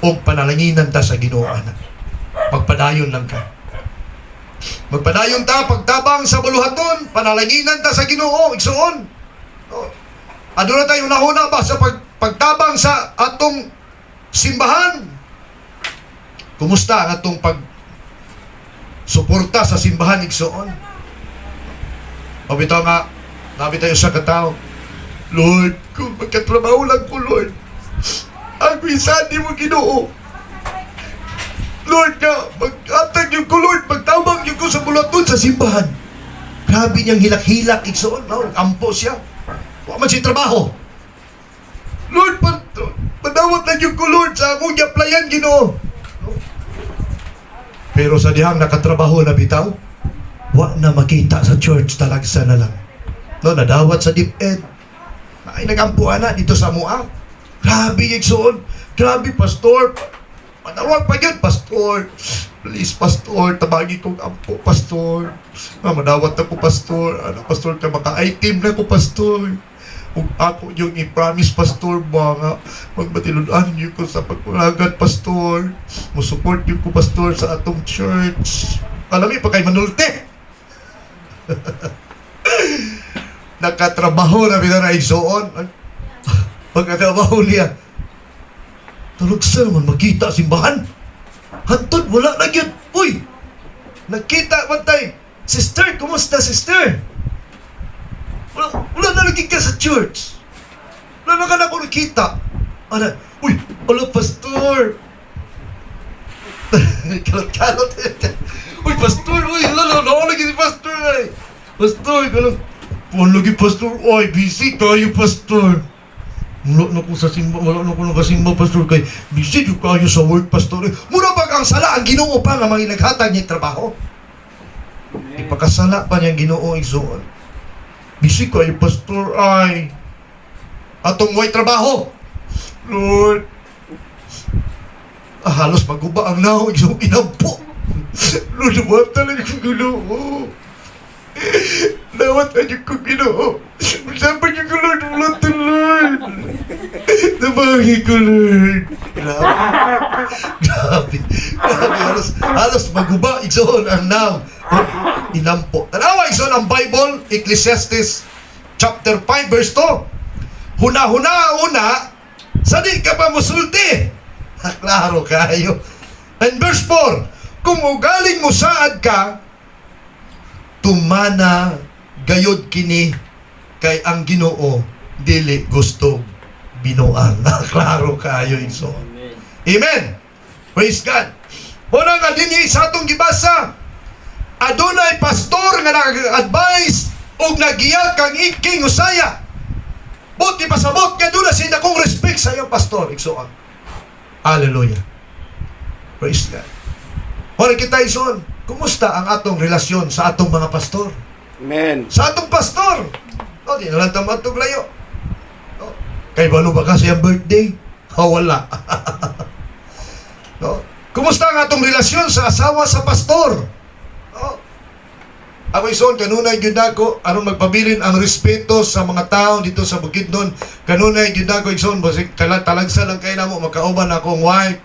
O panalanginan ta sa Ginoo anak. Magpadayon lang ka. Magpadayon ta pagtabang sa buluhaton, panalanginan ta sa Ginoo igsuon. Aduna tayo una ba sa pagtabang sa atong simbahan? Kumusta ang atong suporta sa simbahan igsuon? Mabitaw nga, nabi tayo sa katao, Lord, kung magkatrabaho lang ko, Lord, ang isa di mo Ginoo. Lord nga, mag-atag yung ko, Lord, magtabang yung ko sa bulaton sa simbahan. Grabe niyang hilak-hilak igsuon, ampo siya. Huwag man siya trabaho. Lord, padawat lang yung ko, Lord, sa akong yaplayan, Ginoo. Pero sa dihang nakatrabaho na bitaw, wa na makita sa church, talagsa na lang. Nadawat sa DepEd. Ay, nagampuan na dito sa Moab. Grabe igsuon. Grabe, pastor. Manawag pa yun, pastor. Please, pastor, tabagi kong ampo, pastor. Madawat ako, pastor. Pastor, ka maka-item na ko, pastor. Kung ako yung i-promise, pastor, mga magbatilunaan niyo ko sa pagkulagat, pastor. Musupport niyo ko, pastor, sa atong church. Alam niyo, pa kay manulte. Nakatrabaho na binara igsoon. Pagkatrabaho niya, talagsa naman makita simbahan. Hantod, wala na yun. Uy, nakita man tayo. Sister, kumusta, sister? Wala na lagi ka sa church. Wala na ka na ako nakita. Uy, ala, pastor. Kalot-kalot. Uy, pastor, uy, wala lagi si pastor. Pastor, kalot. Wala lagi, pastor. Uy, busy kayo, pastor. Wala na ko sa simba, wala na ko nakasimba, pastor, kay busy yung kayo sa work, pastor. Muna ba ang sala, ang Ginoo pa nga mga naghatag niya trabaho? Ipakasala pa niya Ginoo igsuon. Busy kayo, pastor, ay atong way trabaho. Lord, halos maguba ang naho, igsuon inampo. Lord, nawat talaga kong Ginoo. Nawat talaga kong Ginoo. Sabi niyo ko, Lord, wala to, Lord. Nabagi ko, Lord. Grabe. Halos maguba, igsoon ang now. Inampo. Tanawa, igsoon ang Bible, Ecclesiastes chapter 5, verse 2. Huna-huna, sa di ka pa musulti. Klaro kayo. And verse 4, kung ugaling mo saad ka, tumana gayod kini kay ang Ginoo dili gusto binuang. Klaro kayo igsoon. Amen. Praise God. Muna nga dinhi sa atong gibasa, adunay pastor nga nag-advise og nagiyag kang King Uzziah. Buti pasabot nga doon na siya akong respect sa iyong pastor. Igsoon. Hallelujah. Praise God. Muna kita igsoon, kumusta ang atong relasyon sa atong mga pastor? Amen. Sa atong pastor. O, di na lang tama itong layo. O, kay balo ba kasi ang birthday? O, wala. No? Kumusta ang atong relasyon sa asawa sa pastor? No? Ako ison, kanunay yun ako, anong magpabilin ang respeto sa mga tao dito sa Bukidnon. Kanunay yun ako, ison, talagsa lang kayo na mo, makauban akong wife.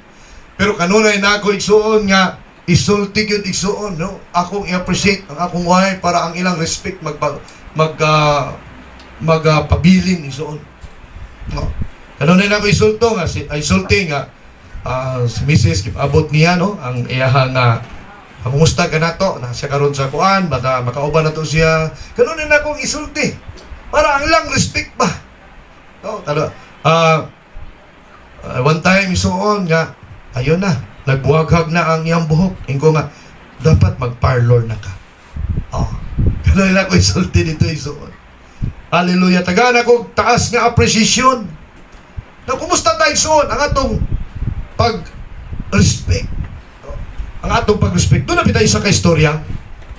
Pero kanunay na ako, ison nga, isulti yun, ison, no? Akong i-appreciate ang akong wife para ang ilang respect magpabilin, ison. No? Kanunay na ako isulto nga, isulti nga, si Mrs. abot niya, no? Ang iyahang kumusta ka na to? Na siya karon sa kuan, baka makauban na to siya. Kanunin na akong isulti. Para ang ilang respect ba? No, one time isuon nga, ayun na, nagbuhaghag na ang iyang buhok. Ingko nga, dapat mag-parlor na ka. Oh, kanunin na akong isulti dito isuon. Hallelujah. Tagaan ako taas nga appreciation. Na kumusta tayo isuon? Ang atong pag-respect. Ang atong pag-respect. Doon na pitay isa ka istorya.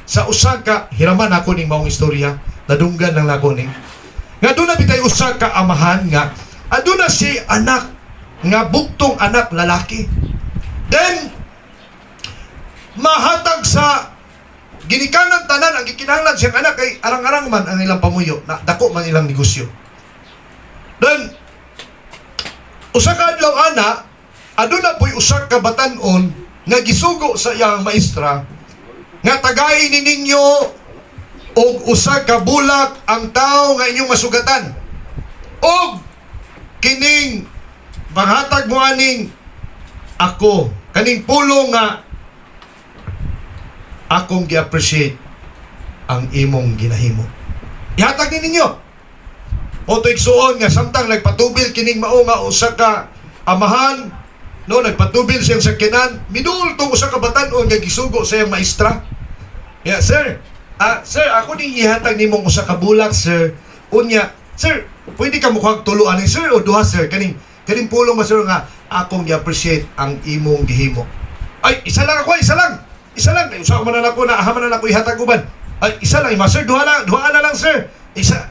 Sa usa ka, hiraman ako ning maong istorya. Nadunggan lang ako ning. Nga doon na pitay usa ka amahan nga. Doon na si anak. Nga buktong anak lalaki. Then, mahatag sa ginikanan tanan ang gikinahanglan siyang anak kay arang-arang man ang ilang pamuyo. Na, dako man ilang negosyo. Then, usa ka adlaw ana, aduna po'y usa ka batan-on nga gisugo sa iyang maestra nga tagay ni ninyo og usa ka bulak ang tao nga inyong masugatan og kining panghatag mo aning ako kaning pulong nga akong gi-appreciate ang imong ginahimo. Ihatag ni ninyo. O to igsuon nga samtang nagpatubil kining mao nga usa ka amahan. No, nagpatubil siyang sakinan, midul tong usa ka batan-on nga gisugo sa iyang maestra. Yeah, sir. Sir, ako ning ihatag nimong usa ka bulak, sir. Unya, sir, pwede ka mukhang tuluan ni sir o duha, sir. Kaning pulong ma sir nga akong gi-appreciate ang imong gihimo. Ay, isa lang ako, isa lang. Isa lang. Usa ko man ako na ahaman na ako ihatag uban. Ay, isa lang, sir, duha na lang, sir. Isa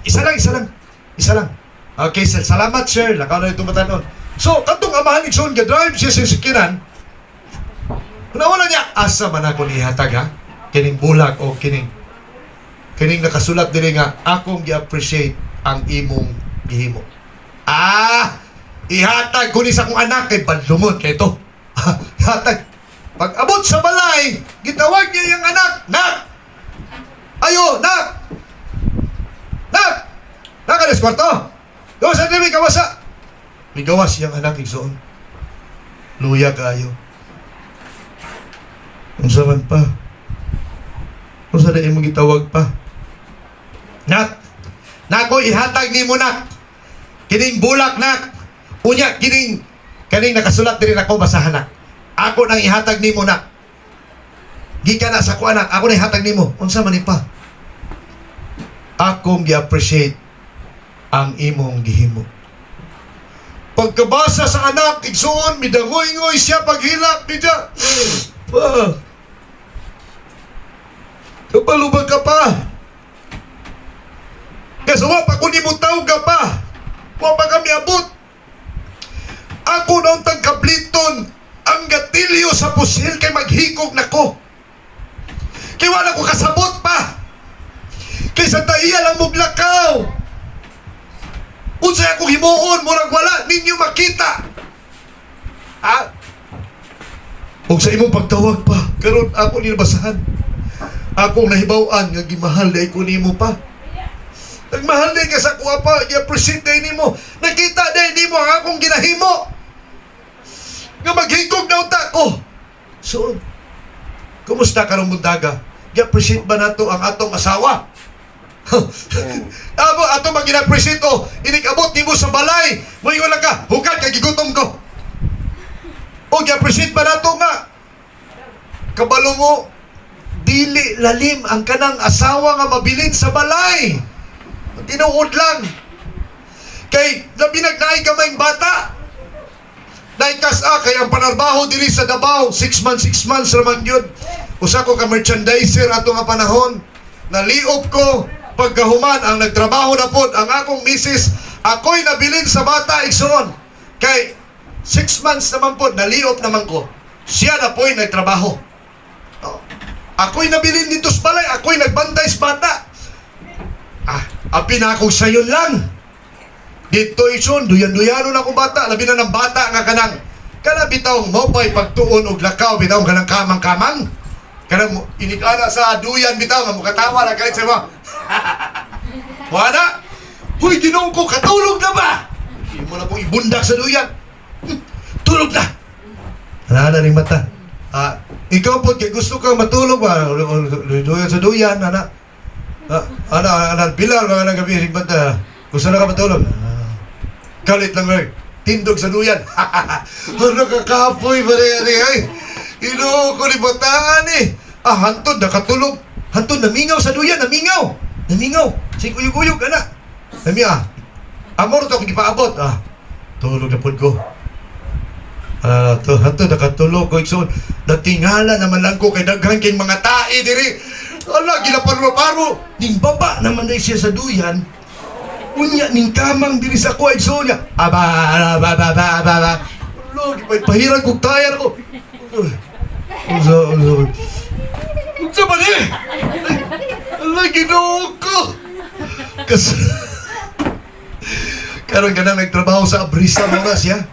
lang. Okay, sir. Salamat, sir. Lakaw na itong batan-on. So, katong amahan ni John, ga-drive siya sa sikinan. Nawala niya, asa man ako nihatag ha? Kining bulag o kining nakasulat dili nga, akong gi-appreciate ang imong gihimo. Ihatag ko ni sa akong anak kay bandumot kay ito. Ihatag. Pag abot sa balay, gitawag niya yung anak, Nak! Ayo, Nak! Nak! Nakalis kwarto! Gawa sa dili, kawasa! May gawas siyang anak igsoon. Luya kayo. Kung saan pa. Kung saan na mo gitawag pa. Nak! Nako, ihatag ni mo, Nak! Kining bulak, Nak! Unya, kining nakasulat din ako, basahan, Nak. Ako nang ihatag ni mo, Nak. Gika na sa ko, anak. Ako nang ihatag ni mo. Unsa man pa. Akong gi-appreciate ang imong gihimo. Pagkabasa sa anak, igsuon, midangoy-ngoy siya paghilak niya. Kapalubag ka pa. Kasi wapa ko ni mo tawag ka pa. Wapa kami abot. Ako noong tagkapliton, ang gatilyo sa pusil kay maghikog na ko. Kaya wala ko kasabot pa. Kaysa taiya lang muglakaw. Unsay akong himuon, murag wala ninyo makita. Kung sa imong pagtawag pa, karon ako nilabasahan. Akong nahibaw-an nga gimahal day ko nimo pa. Nagmahal day ka sa kuha pa, i-appreciate day nimo. Nakita day nimo ang akong ginahimo. Nga maghigog na utak ko. So, kumusta karong bundaga? gi-appreciate ba nato ang atong asawa? Abo ato bang gina-appreciate o inig-abot nimo sa balay, mo ingon lang ka, hukad kay gigutom ko. O gi-appreciate ba nato nga kabalo mo dili lalim ang kanang asawa nga mabilin sa balay. Tinuod lang. Kay labi nagnaay kamay bata. Naikasa kay ang panarbaho diri sa Davao 6 months raman yun. Usa ko ka merchandiser ato nga panahon. Naliop ko pagkahuman ang nagtrabaho na pod ang akong misis, ako'y nabilin sa bata igsoon. Kay 6 months naman pod naliop naman ko. Siya na po'y nagtrabaho. Ako'y nabilin dito sa balay, ako'y nagbantay sa bata. Apin akong sayon lang. Dito ison, duyan-duyanon akong bata, labi na ng bata nga kanang bitaw mo pa'y pagtuon og lakaw, bitaw kanang kamang-kamang. Kanang inikana sa duyan bitaw nga mukatawa na kahit sa mga wala. Huy, ginong ko, katulog na ba? Hindi mo na pong ibundak sa duyan. Tulog na. Nana rin mata. Ikaw po, kaya gusto kang matulog ba? Duyan sa duyan, anak. Anak, pilar ka na gabi, mata. Gusto na ka matulog? Kalit lang rin. Tindog sa duyan. Ano kakapoy ba rin ay? Ino ko ni bataan eh. Hantod, nakatulog. Hantod, namingaw sa duyan, namingaw. Sige, uyog-uyog, anak. Amor to kung ipaabot. Tulog na po ko. Hantod, nakatulog ko. Natingala naman lang ko kay daghan king mga tae diri. Ala, ginaparo-paro. Ning baba naman na siya sa duyan. Unya, ning kamang diri sa kuwa. Igsoon niya. Log, pahirang kong tayan ako. Unsa ba ni? Ala, ginoo ko. Kasi karon kanang nagtrabaho sa Abrisa mo na siya.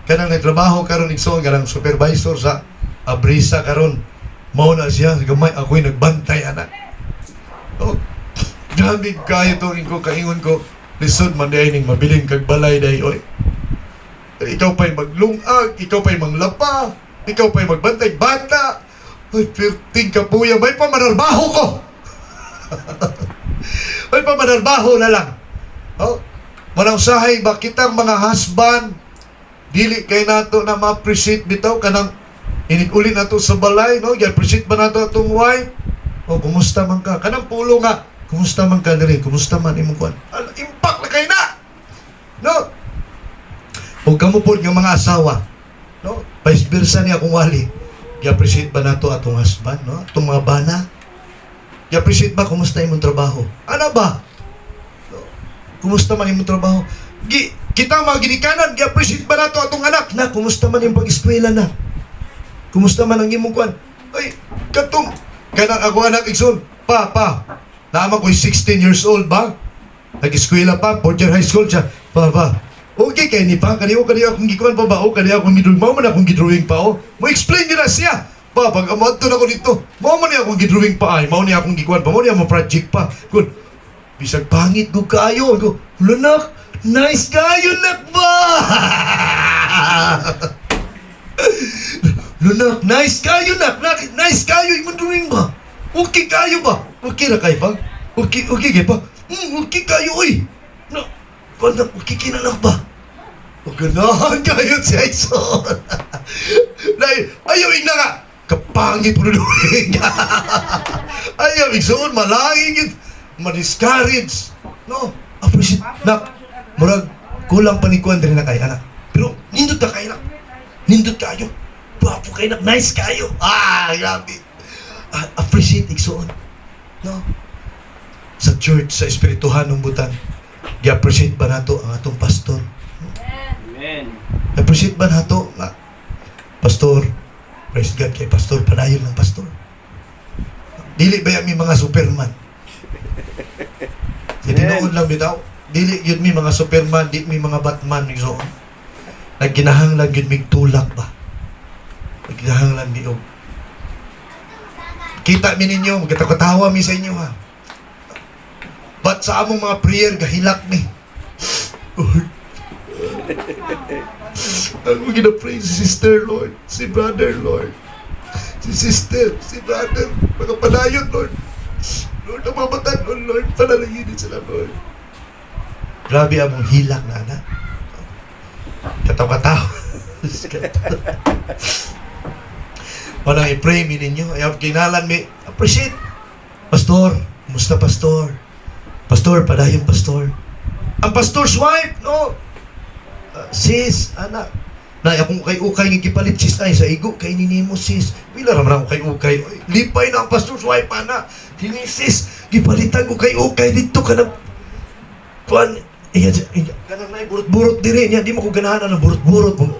Kanang nagtrabaho karon igsoon kanang supervisor sa Abrisa karon. Mao na siya gamay ako'y nagbantay anak. Grabe kayo to ko kaingon ko. Lisod man day ning mabiling kag balay day oy. Ikaw pa'y maglungag, ikaw pa'y manglapa, ikaw pa'y magbantay bata. Ay, perting kapuya, may pamanarbaho ko. May pamanarbaho na lang. Manangsahay ba kitang mga husband, dili kay nato na ma-appreciate bitaw kanang inig-uli nato sa balay, no? I-appreciate ba nato atong wife? Kumusta man ka? Kanang pulo nga, kumusta man ka diri? Kumusta man imong kuan? Impact na kay na. No? Huwag ka mo po ng mga asawa, no? Vice versa niya kung wali. I-appreciate ba nato atong husband, no? Atong mga bana? I-appreciate ba kumusta imong trabaho? Ano ba? No? Kumusta man imong trabaho? Kita mga ginikanan, i-appreciate ba nato atong anak? Na, kumusta man imong pag-eskwela na? Kumusta man ang imong kuan? Ay, katong kanang ako anak igsoon, pa, naman ko'y 16 years old ba? Nag-eskwela pa, 4th year high school siya. Pa. Okay, kaya ni pa, kaniyo akong gikuan pa ba? Kaniyo akong gidrawing, mo man akong gidrawing pa, Mo explain nila siya. Pa, pag amadto na ko dito, mo man akong gidrawing pa, mo niya akong gikuan pa, mo niya mo project pa. Good. Bisag pangit ko kayo. Go, lunak, nice kayo, nak ba? Lunak, nice kayo, nak. Nice kayo, imong drawing ba? Okay kayo ba? Okay na kayo ba? Okay kayo ba? Okay kayo, oy. No, kung okay kinanak ba? Ganahan kayo siya ison. Ayaw na nga. Kapangit mo nunuhin niya. Ayaw ison, malangin. Ma-discourage. No, appreciate. Nak, murag, kulang panikuan din na kayo, anak. Pero, nindot na kayo, nak. Nindot kayo. Papo kayo, nak. Nice kayo. Grabe. Appreciate ison. No? Sa church, sa espirituhan ng butan, i-appreciate ba nato ang atong pastor? Amen. Appreciate ba nato nga pastor? Praise God kay pastor, padayon ng pastor. Dili ba yan may mga superman? Tinood lang bitaw. Dili yun may mga superman, di may mga Batman so. Nagkinahanglan yun may tulak ba? Nagkinahanglan niyo. Kita mi ninyo, magkatawa mi sa inyo ha. But sa among mga prayer, gahilak mi. Ako gina-pray si sister, Lord. Si brother, Lord. si sister, si brother, mga padayon, Lord. Lord, ang mamatan, Lord, panalanginin sila, Lord. Grabe ang hilak na anak. Kataw-kataw. Walang i-pray mi ninyo. Ayaw kinalan mi. Appreciate. Pastor. Kumusta, Pastor? Pastor, padayon, Pastor. Ang pastor's wife, no? Sis, anak. Na akong ukay-ukay ng kipalit, sis, ay sa igo, kay ninimo, sis. Bila raman ako ukay-ukay. Lipay na ang pastor's wife, anak. Dini, sis, kipalitan ko ukay dito ka na. Kuan, kanang na burot-burot diri niya. Di mo ko ganahan ng burot-burot mo.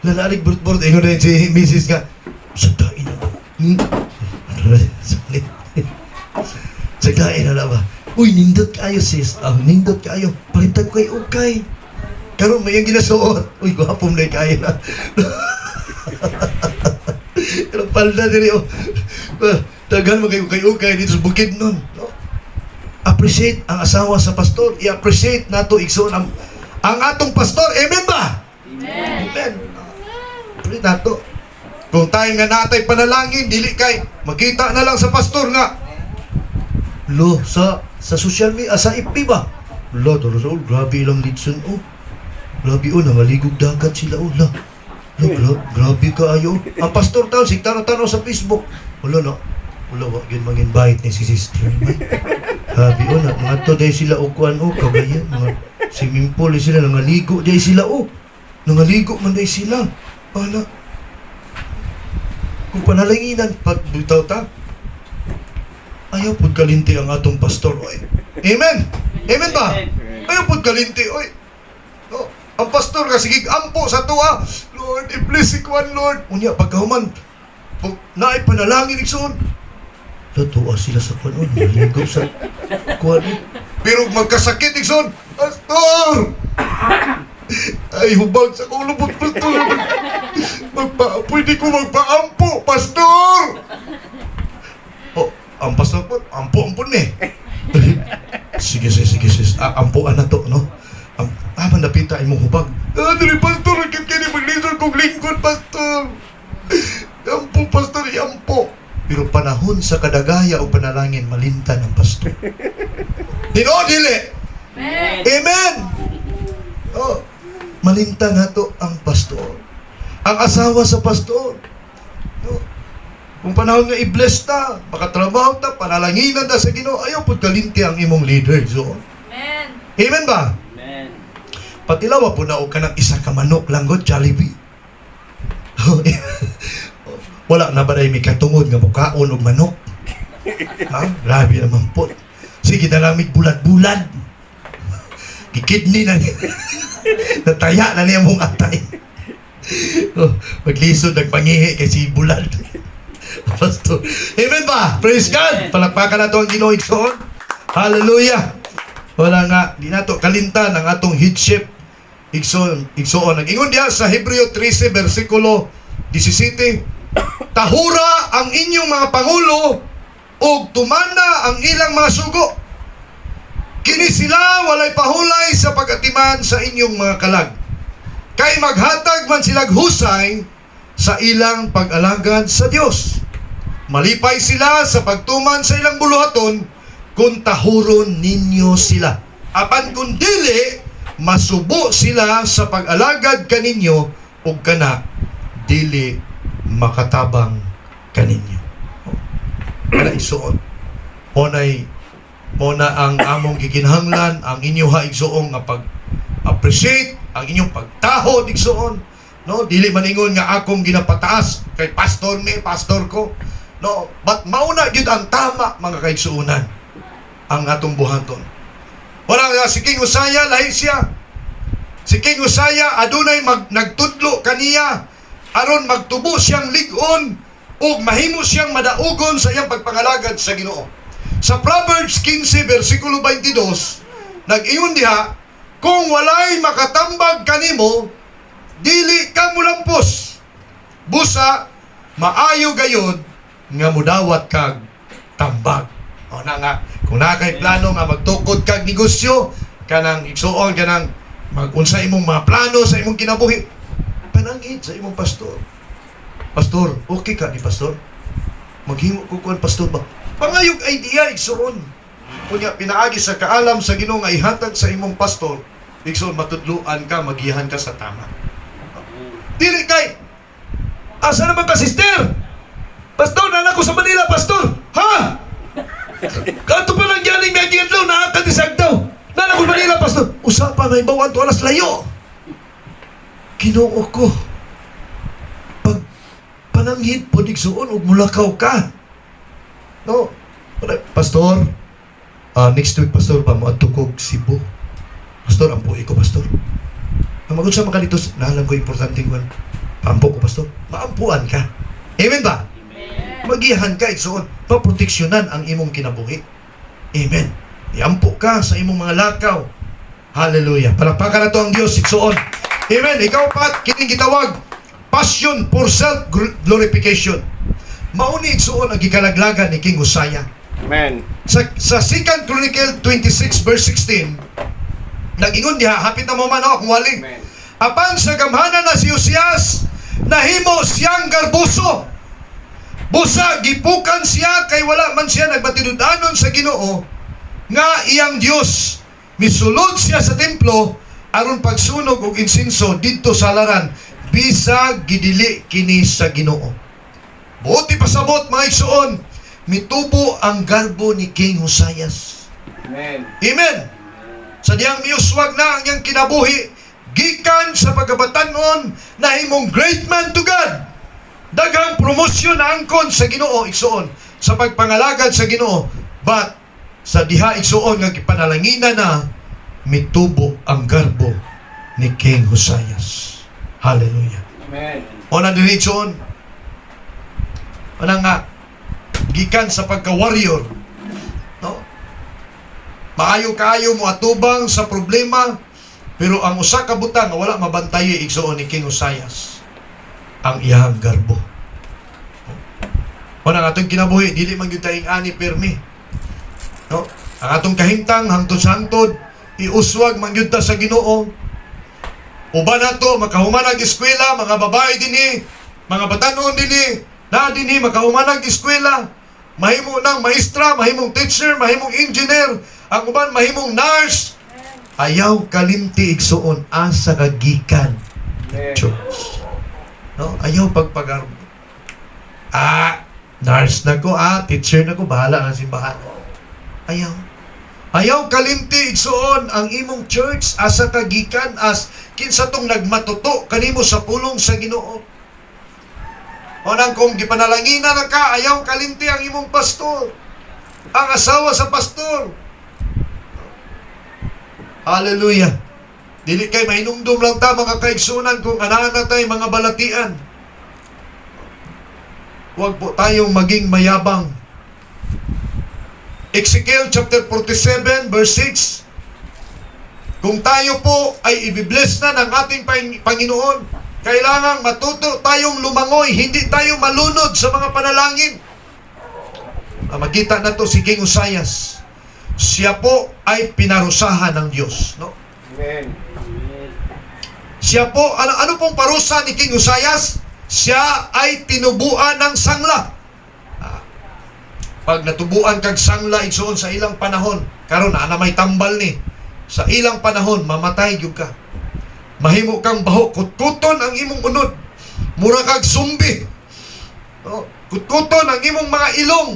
Lalalig burot-burot. Ingon na si Mrs. nga. Sagdain na ba? Sagdain na ba? Uy, nindot kayo, sis. Nindot kayo. Palitan ko ukay. Karon may yung ginasuot. Uy, guwapong na kayo na. Pero palda diri, tagal mo kayo ukay dito sa bukid nun. No? Appreciate ang asawa sa pastor. I-appreciate nato igsoon ang atong pastor. Amen ba? Amen. Amen. Appreciate nato. Kung tayo nga natay panalangin, dili kay makita na lang sa pastor nga. Lo, sa social media, sa FB ba? Lo, grabe ilang litson, Grabe, nangaligog dagat sila, grabe kaayo. Ang pastor taon, sigtano-tano sa Facebook. Wala, wag yun mag-invite ni si sister. Grabe, mga to, dahil sila ukuan, kagayan. Mga swimming pool, sila, nangaligo, dahil sila, Nangaligo man dahil sila. Kung panalanginan, pagbutaw ta, ayaw pud kalinti ang atong pastor, Amen? Amen ba? Ayaw pud kalinti, No? Ang pastor kasi ampo sa tuwa. Lord, i-bless si Kwan, Lord. Unya, pagkahuman, naay panalangin iksoon. Natuwa sila sa Kwan, naligaw sa Kwan. Pero magkasakit iksoon, Pastor! Ay, hubag sa kong lubot, Pastor. Pwede ko magpaampo, Pastor! Ang pastor po, ampo-ampon Sige, sis. Ampuan na to, no? Napita imong hubag. Dili, Pastor, agad kayo maglisod kong lingkod, Pastor. Ampo, Pastor, ampo. Pero panahon sa kadagaya o panalangin, malintan ang pastor. Dili. Amen. Malintan na to ang pastor. Ang asawa sa pastor. Kung panahon nga i-bless ta, makatrabaho ta, panalanginan ta sa Ginoo, ayaw pud kalinti ang imong leader. Amen. Amen ba? Amen. Patilawa po na o ka ng isa ka manok lang go, Jollibee. Wala na ba na may katungod nga mukaon og manok? Grabe naman po. Sige na lamig bulat-bulat. Kikidney na niya. Nataya na niya mong atay. Maglisod, nagpangihi kasi bulat. Pastor. Amen ba? Praise God. Palakpakan na ito ang Ginoo igsoon. Hallelujah. Wala nga, di na ito kalintan ang atong headship igsoon. Nag-ingon diya sa Hebreo 13 versikulo 17. Tahura ang inyong mga pangulo o tumana ang ilang mga sugo. Kini sila walay pahulay sa pagatiman sa inyong mga kalag. Kay maghatag man silag husay sa ilang pag-alagad sa Dios. Malipay sila sa pagtuman sa ilang buluhaton kung tahuron ninyo sila. Apan kung dili, masubo sila sa pag-alagad kaninyo o kana dili makatabang kaninyo. Kana isuon. Muna ang among gikinahanglan, ang inyo haigsuon nga pag-appreciate, ang inyong pagtahod igsuon. No, dili maningon nga akong ginapataas kay pastor ko. No, but mauna gyud ang tama mga kaigsuonan ang atong buhaton. Wala nga si King Uzziah lahi siya. Si King Uzziah adunay nagtudlo kaniya aron magtubo siyang lig-on ug mahimo siyang madaugon sa iyang pagpangalagad sa Ginoo. Sa Proverbs 15 versikulo 22, nag-ingon diha, kung walay makatambag kanimo, dili ka mulampos. Busa, maayo gayod, nga mudawat kag tambag. O na nga, kung nakay plano nga magtukod kag negosyo, kanang igsuon, kanang mag-unsa imong mga plano sa imong kinabuhi, panangit sa imong pastor. Pastor, okay ka ni Pastor? Maghimo ko kuan Pastor ba? Pangayog idea igsoon. Kunya pinaagi sa kaalam sa Ginoo nga ihatag sa imong pastor, igsoon matudluan ka, magihan ka sa tama. Dili kay asa naman ka sister? Pastor, nana ko sa Manila, Pastor. Ha? Kato pa lang galing may giadlaw na kadisag daw. Nana ko sa Manila, Pastor. Usapan may bawan to alas layo. Ginoo ko. Pag pananghid po digsuon ug mulakaw ka. No. Pastor, next week, Pastor, pa mo atukog Cebu. Pastor, ampuhi ko, Pastor. Magod sa makalitos, naalam ko importante ko. Ampo ko, Pastor. Maampuan ka. Amen ba? Magihan ka, igsoon. Paproteksyonan ang imong kinabuhi. Amen. Iampo ka sa imong mga lakaw. Hallelujah. Palakpakan na to ang Diyos, igsoon. Amen. Ikaw pa, kining gitawag, passion for self-glorification. Mauni igsoon ang gikalaglagan ni King Uzziah. Amen. Sa 2 Chronicle 26 verse 16, nag-ingon diha, hapit na mo man ako kung waling. Amen. Apan sa gamhanan na si Uzzias, nahimo siyang garbuso. Busa, gipukan siya, kay wala man siya nagbatinudanon sa Ginoo, nga iyang Diyos. Misulod siya sa templo, aron pagsunog og insinso didto sa laran, bisag gidili kini sa Ginoo. Buti pasabot mga igsoon, mitubo ang garbo ni King Uzzias. Amen. Amen. Sa diyang miuswag na ang iyang kinabuhi, gikan sa pagkabatanon na himong great man to God. Daghang promosyon na angkon sa Ginoo igsoon sa pagpangalagad sa Ginoo, but sa diha igsoon nga gipanalangina na mitubo ang garbo ni King Uzzias. Hallelujah. Amen. O na diretsyon, nga gikan sa pagka-warrior, no? Maayo-kaayo mo atubang sa problema, pero ang usa ka butang nga wala mabantayi igsoon ni King Uzzias, ang iyang garbo. O nang atong kinabuhi, dili man gyud taing ani permi. No? Ang atong kahintang hangtod sa hangtod, iuswag man gyud ta sa Ginoo. Uban nato makahumanag eskwela, mga babae dinhi, mga batanon dinhi, na dinhi makahumanag eskwela, mahimo ng maestra, mahimong teacher, mahimong engineer, ang uban mahimong nurse. Ayaw kalimti igsuon asa kagikan. Amen. Church. No? Ayaw pagpagarbo. Nurse na ko, teacher na ko, bahala na simbahan. Ayaw. Ayaw kalimti igsuon ang imong church asa kagikan as kinsa tong nagmatuto kanimo sa pulong sa Ginoo. O nang kung gipanalangina na ka, ayaw kalimti ang imong pastor, ang asawa sa pastor. Hallelujah. Dili kay mahinumdum lang ta mga kaigsunan kung anaan na tayo mga balatian. Huwag po tayong maging mayabang. Ezekiel chapter 47 verse 6. Kung tayo po ay ibibless na ng ating Panginoon, kailangang matuto tayong lumangoy, hindi tayo malunod sa mga panalangin. Makita na to si King Uzzias. Siya po ay pinarusahan ng Diyos. No? Amen. Siya po, ano pong parusa ni King Uzzias? Siya ay tinubuan ng sangla. Pag natubuan kag sangla igsoon sa ilang panahon, karon na may tambal ni, sa ilang panahon mamatay gyud ka. Mahimo kang baho, kutkuton ang imong unod, mura kag sumbi. No? Kutkuton ang imong mga ilong,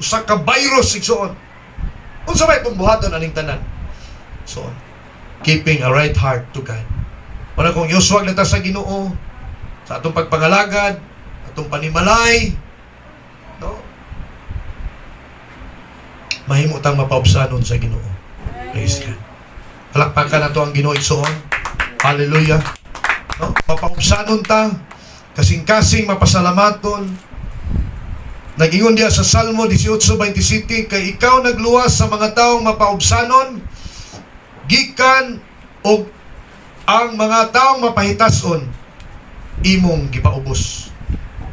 usa ka virus igsoon. Unsa may pambuhaton aning tanan? So, keeping a right heart to God. Wala kung yuswag na ta sa Ginoo, sa atong pagpangalagad, atong panimalay, no? Mahimo tang mapaubsanon sa Ginoo. Praise God. Palakpakan na to ang Ginoo igsoon. Hallelujah. No? Mapaubsanon ta, kasing-kasing mapasalamaton. Nag-ingon diya sa Salmo 18:27, kay ikaw nagluwas sa mga taong mapaubsanon, gikan og ang mga taong mapahitason, imong gipaubos.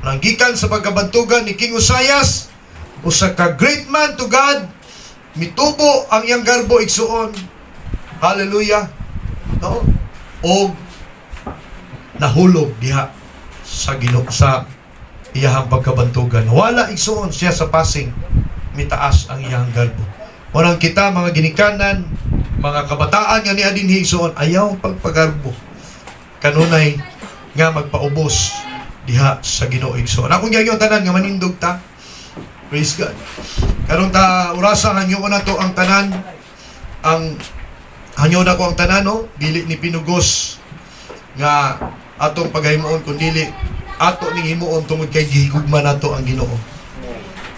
Nang gikan sa pagkabantugan ni King Uzzias, usa ka great man to God, mitubo ang iyang garbo igsuon. Hallelujah. No? O nahulog diha sa sa iyahang pagkabantugan. Wala igsuon siya sa passing, mitaas ang iyang galbo. Walang kita mga ginikanan, mga kabataan nga ni adin igsuon ayaw pagpagarbo. Kanunay nga magpaubos diha sa Ginoo igsuon. Akong gyud tanan nga manindog ta. Praise God. Karon ta urasa hanyo ko na to ang tanan, ang hanyo na ko ang tanan, no? Dili ni pinugos nga atong paghimuon kun dili ato ning himuon tungod kay gihigugma nato ang Ginoo.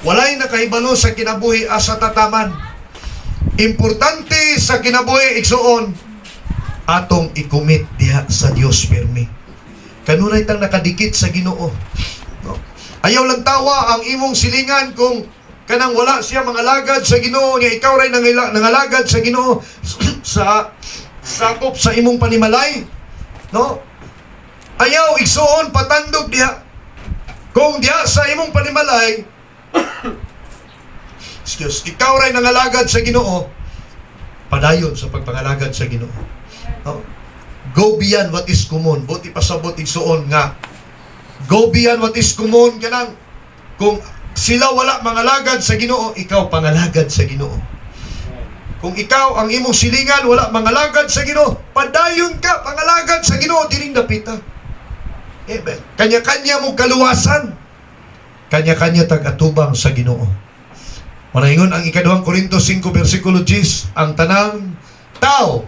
Walay nakahibalo sa kinabuhi asa tataman. Importante sa kinabuhi igsuon atong i-commit diha sa Dios pirmi. Kanunay tang nakadikit sa Ginoo. No? Ayaw lang tawa ang imong silingan kung kanang wala siya mangalagad sa Ginoo, niya ikaw ray nangalagad sa Ginoo sa sakop sa imong panimalay. No? Ayaw igsuon patandog diha. Kung diha sa imong panimalay, ikaw ray nangalagad sa Ginoo, padayon sa pagpangalagad sa Ginoo. No? Go beyond what is common. Buti pasabot igsuon nga go beyond what is common kanang kung sila wala mangalagad sa Ginoo, ikaw pangalagad sa Ginoo. Kung ikaw ang imong silingan wala mangalagad sa Ginoo, padayon ka pangalagad sa Ginoo dining dapita. Amen. Kanya-kanya mo kaluwasan. Kanya-kanya tag-atubang sa Ginoo. Manaingon ang ikaduhang Korinto 5 versikulo 10, ang tanang tao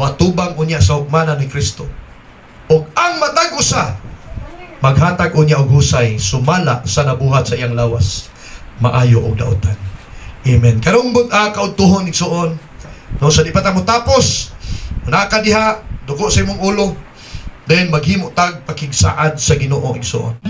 matubang unya sa hukmanan ni Kristo. Og ang matag usa maghatag unya og husay sumala sa nabuhat sa iyang lawas. Maayo og daotan. Amen. Karong kautuhon igsuon, no, sa di pa ta mo tapos, nakadiha duko sa imong ulo, then maghimo tag pakigsaad sa Ginoo igsuon.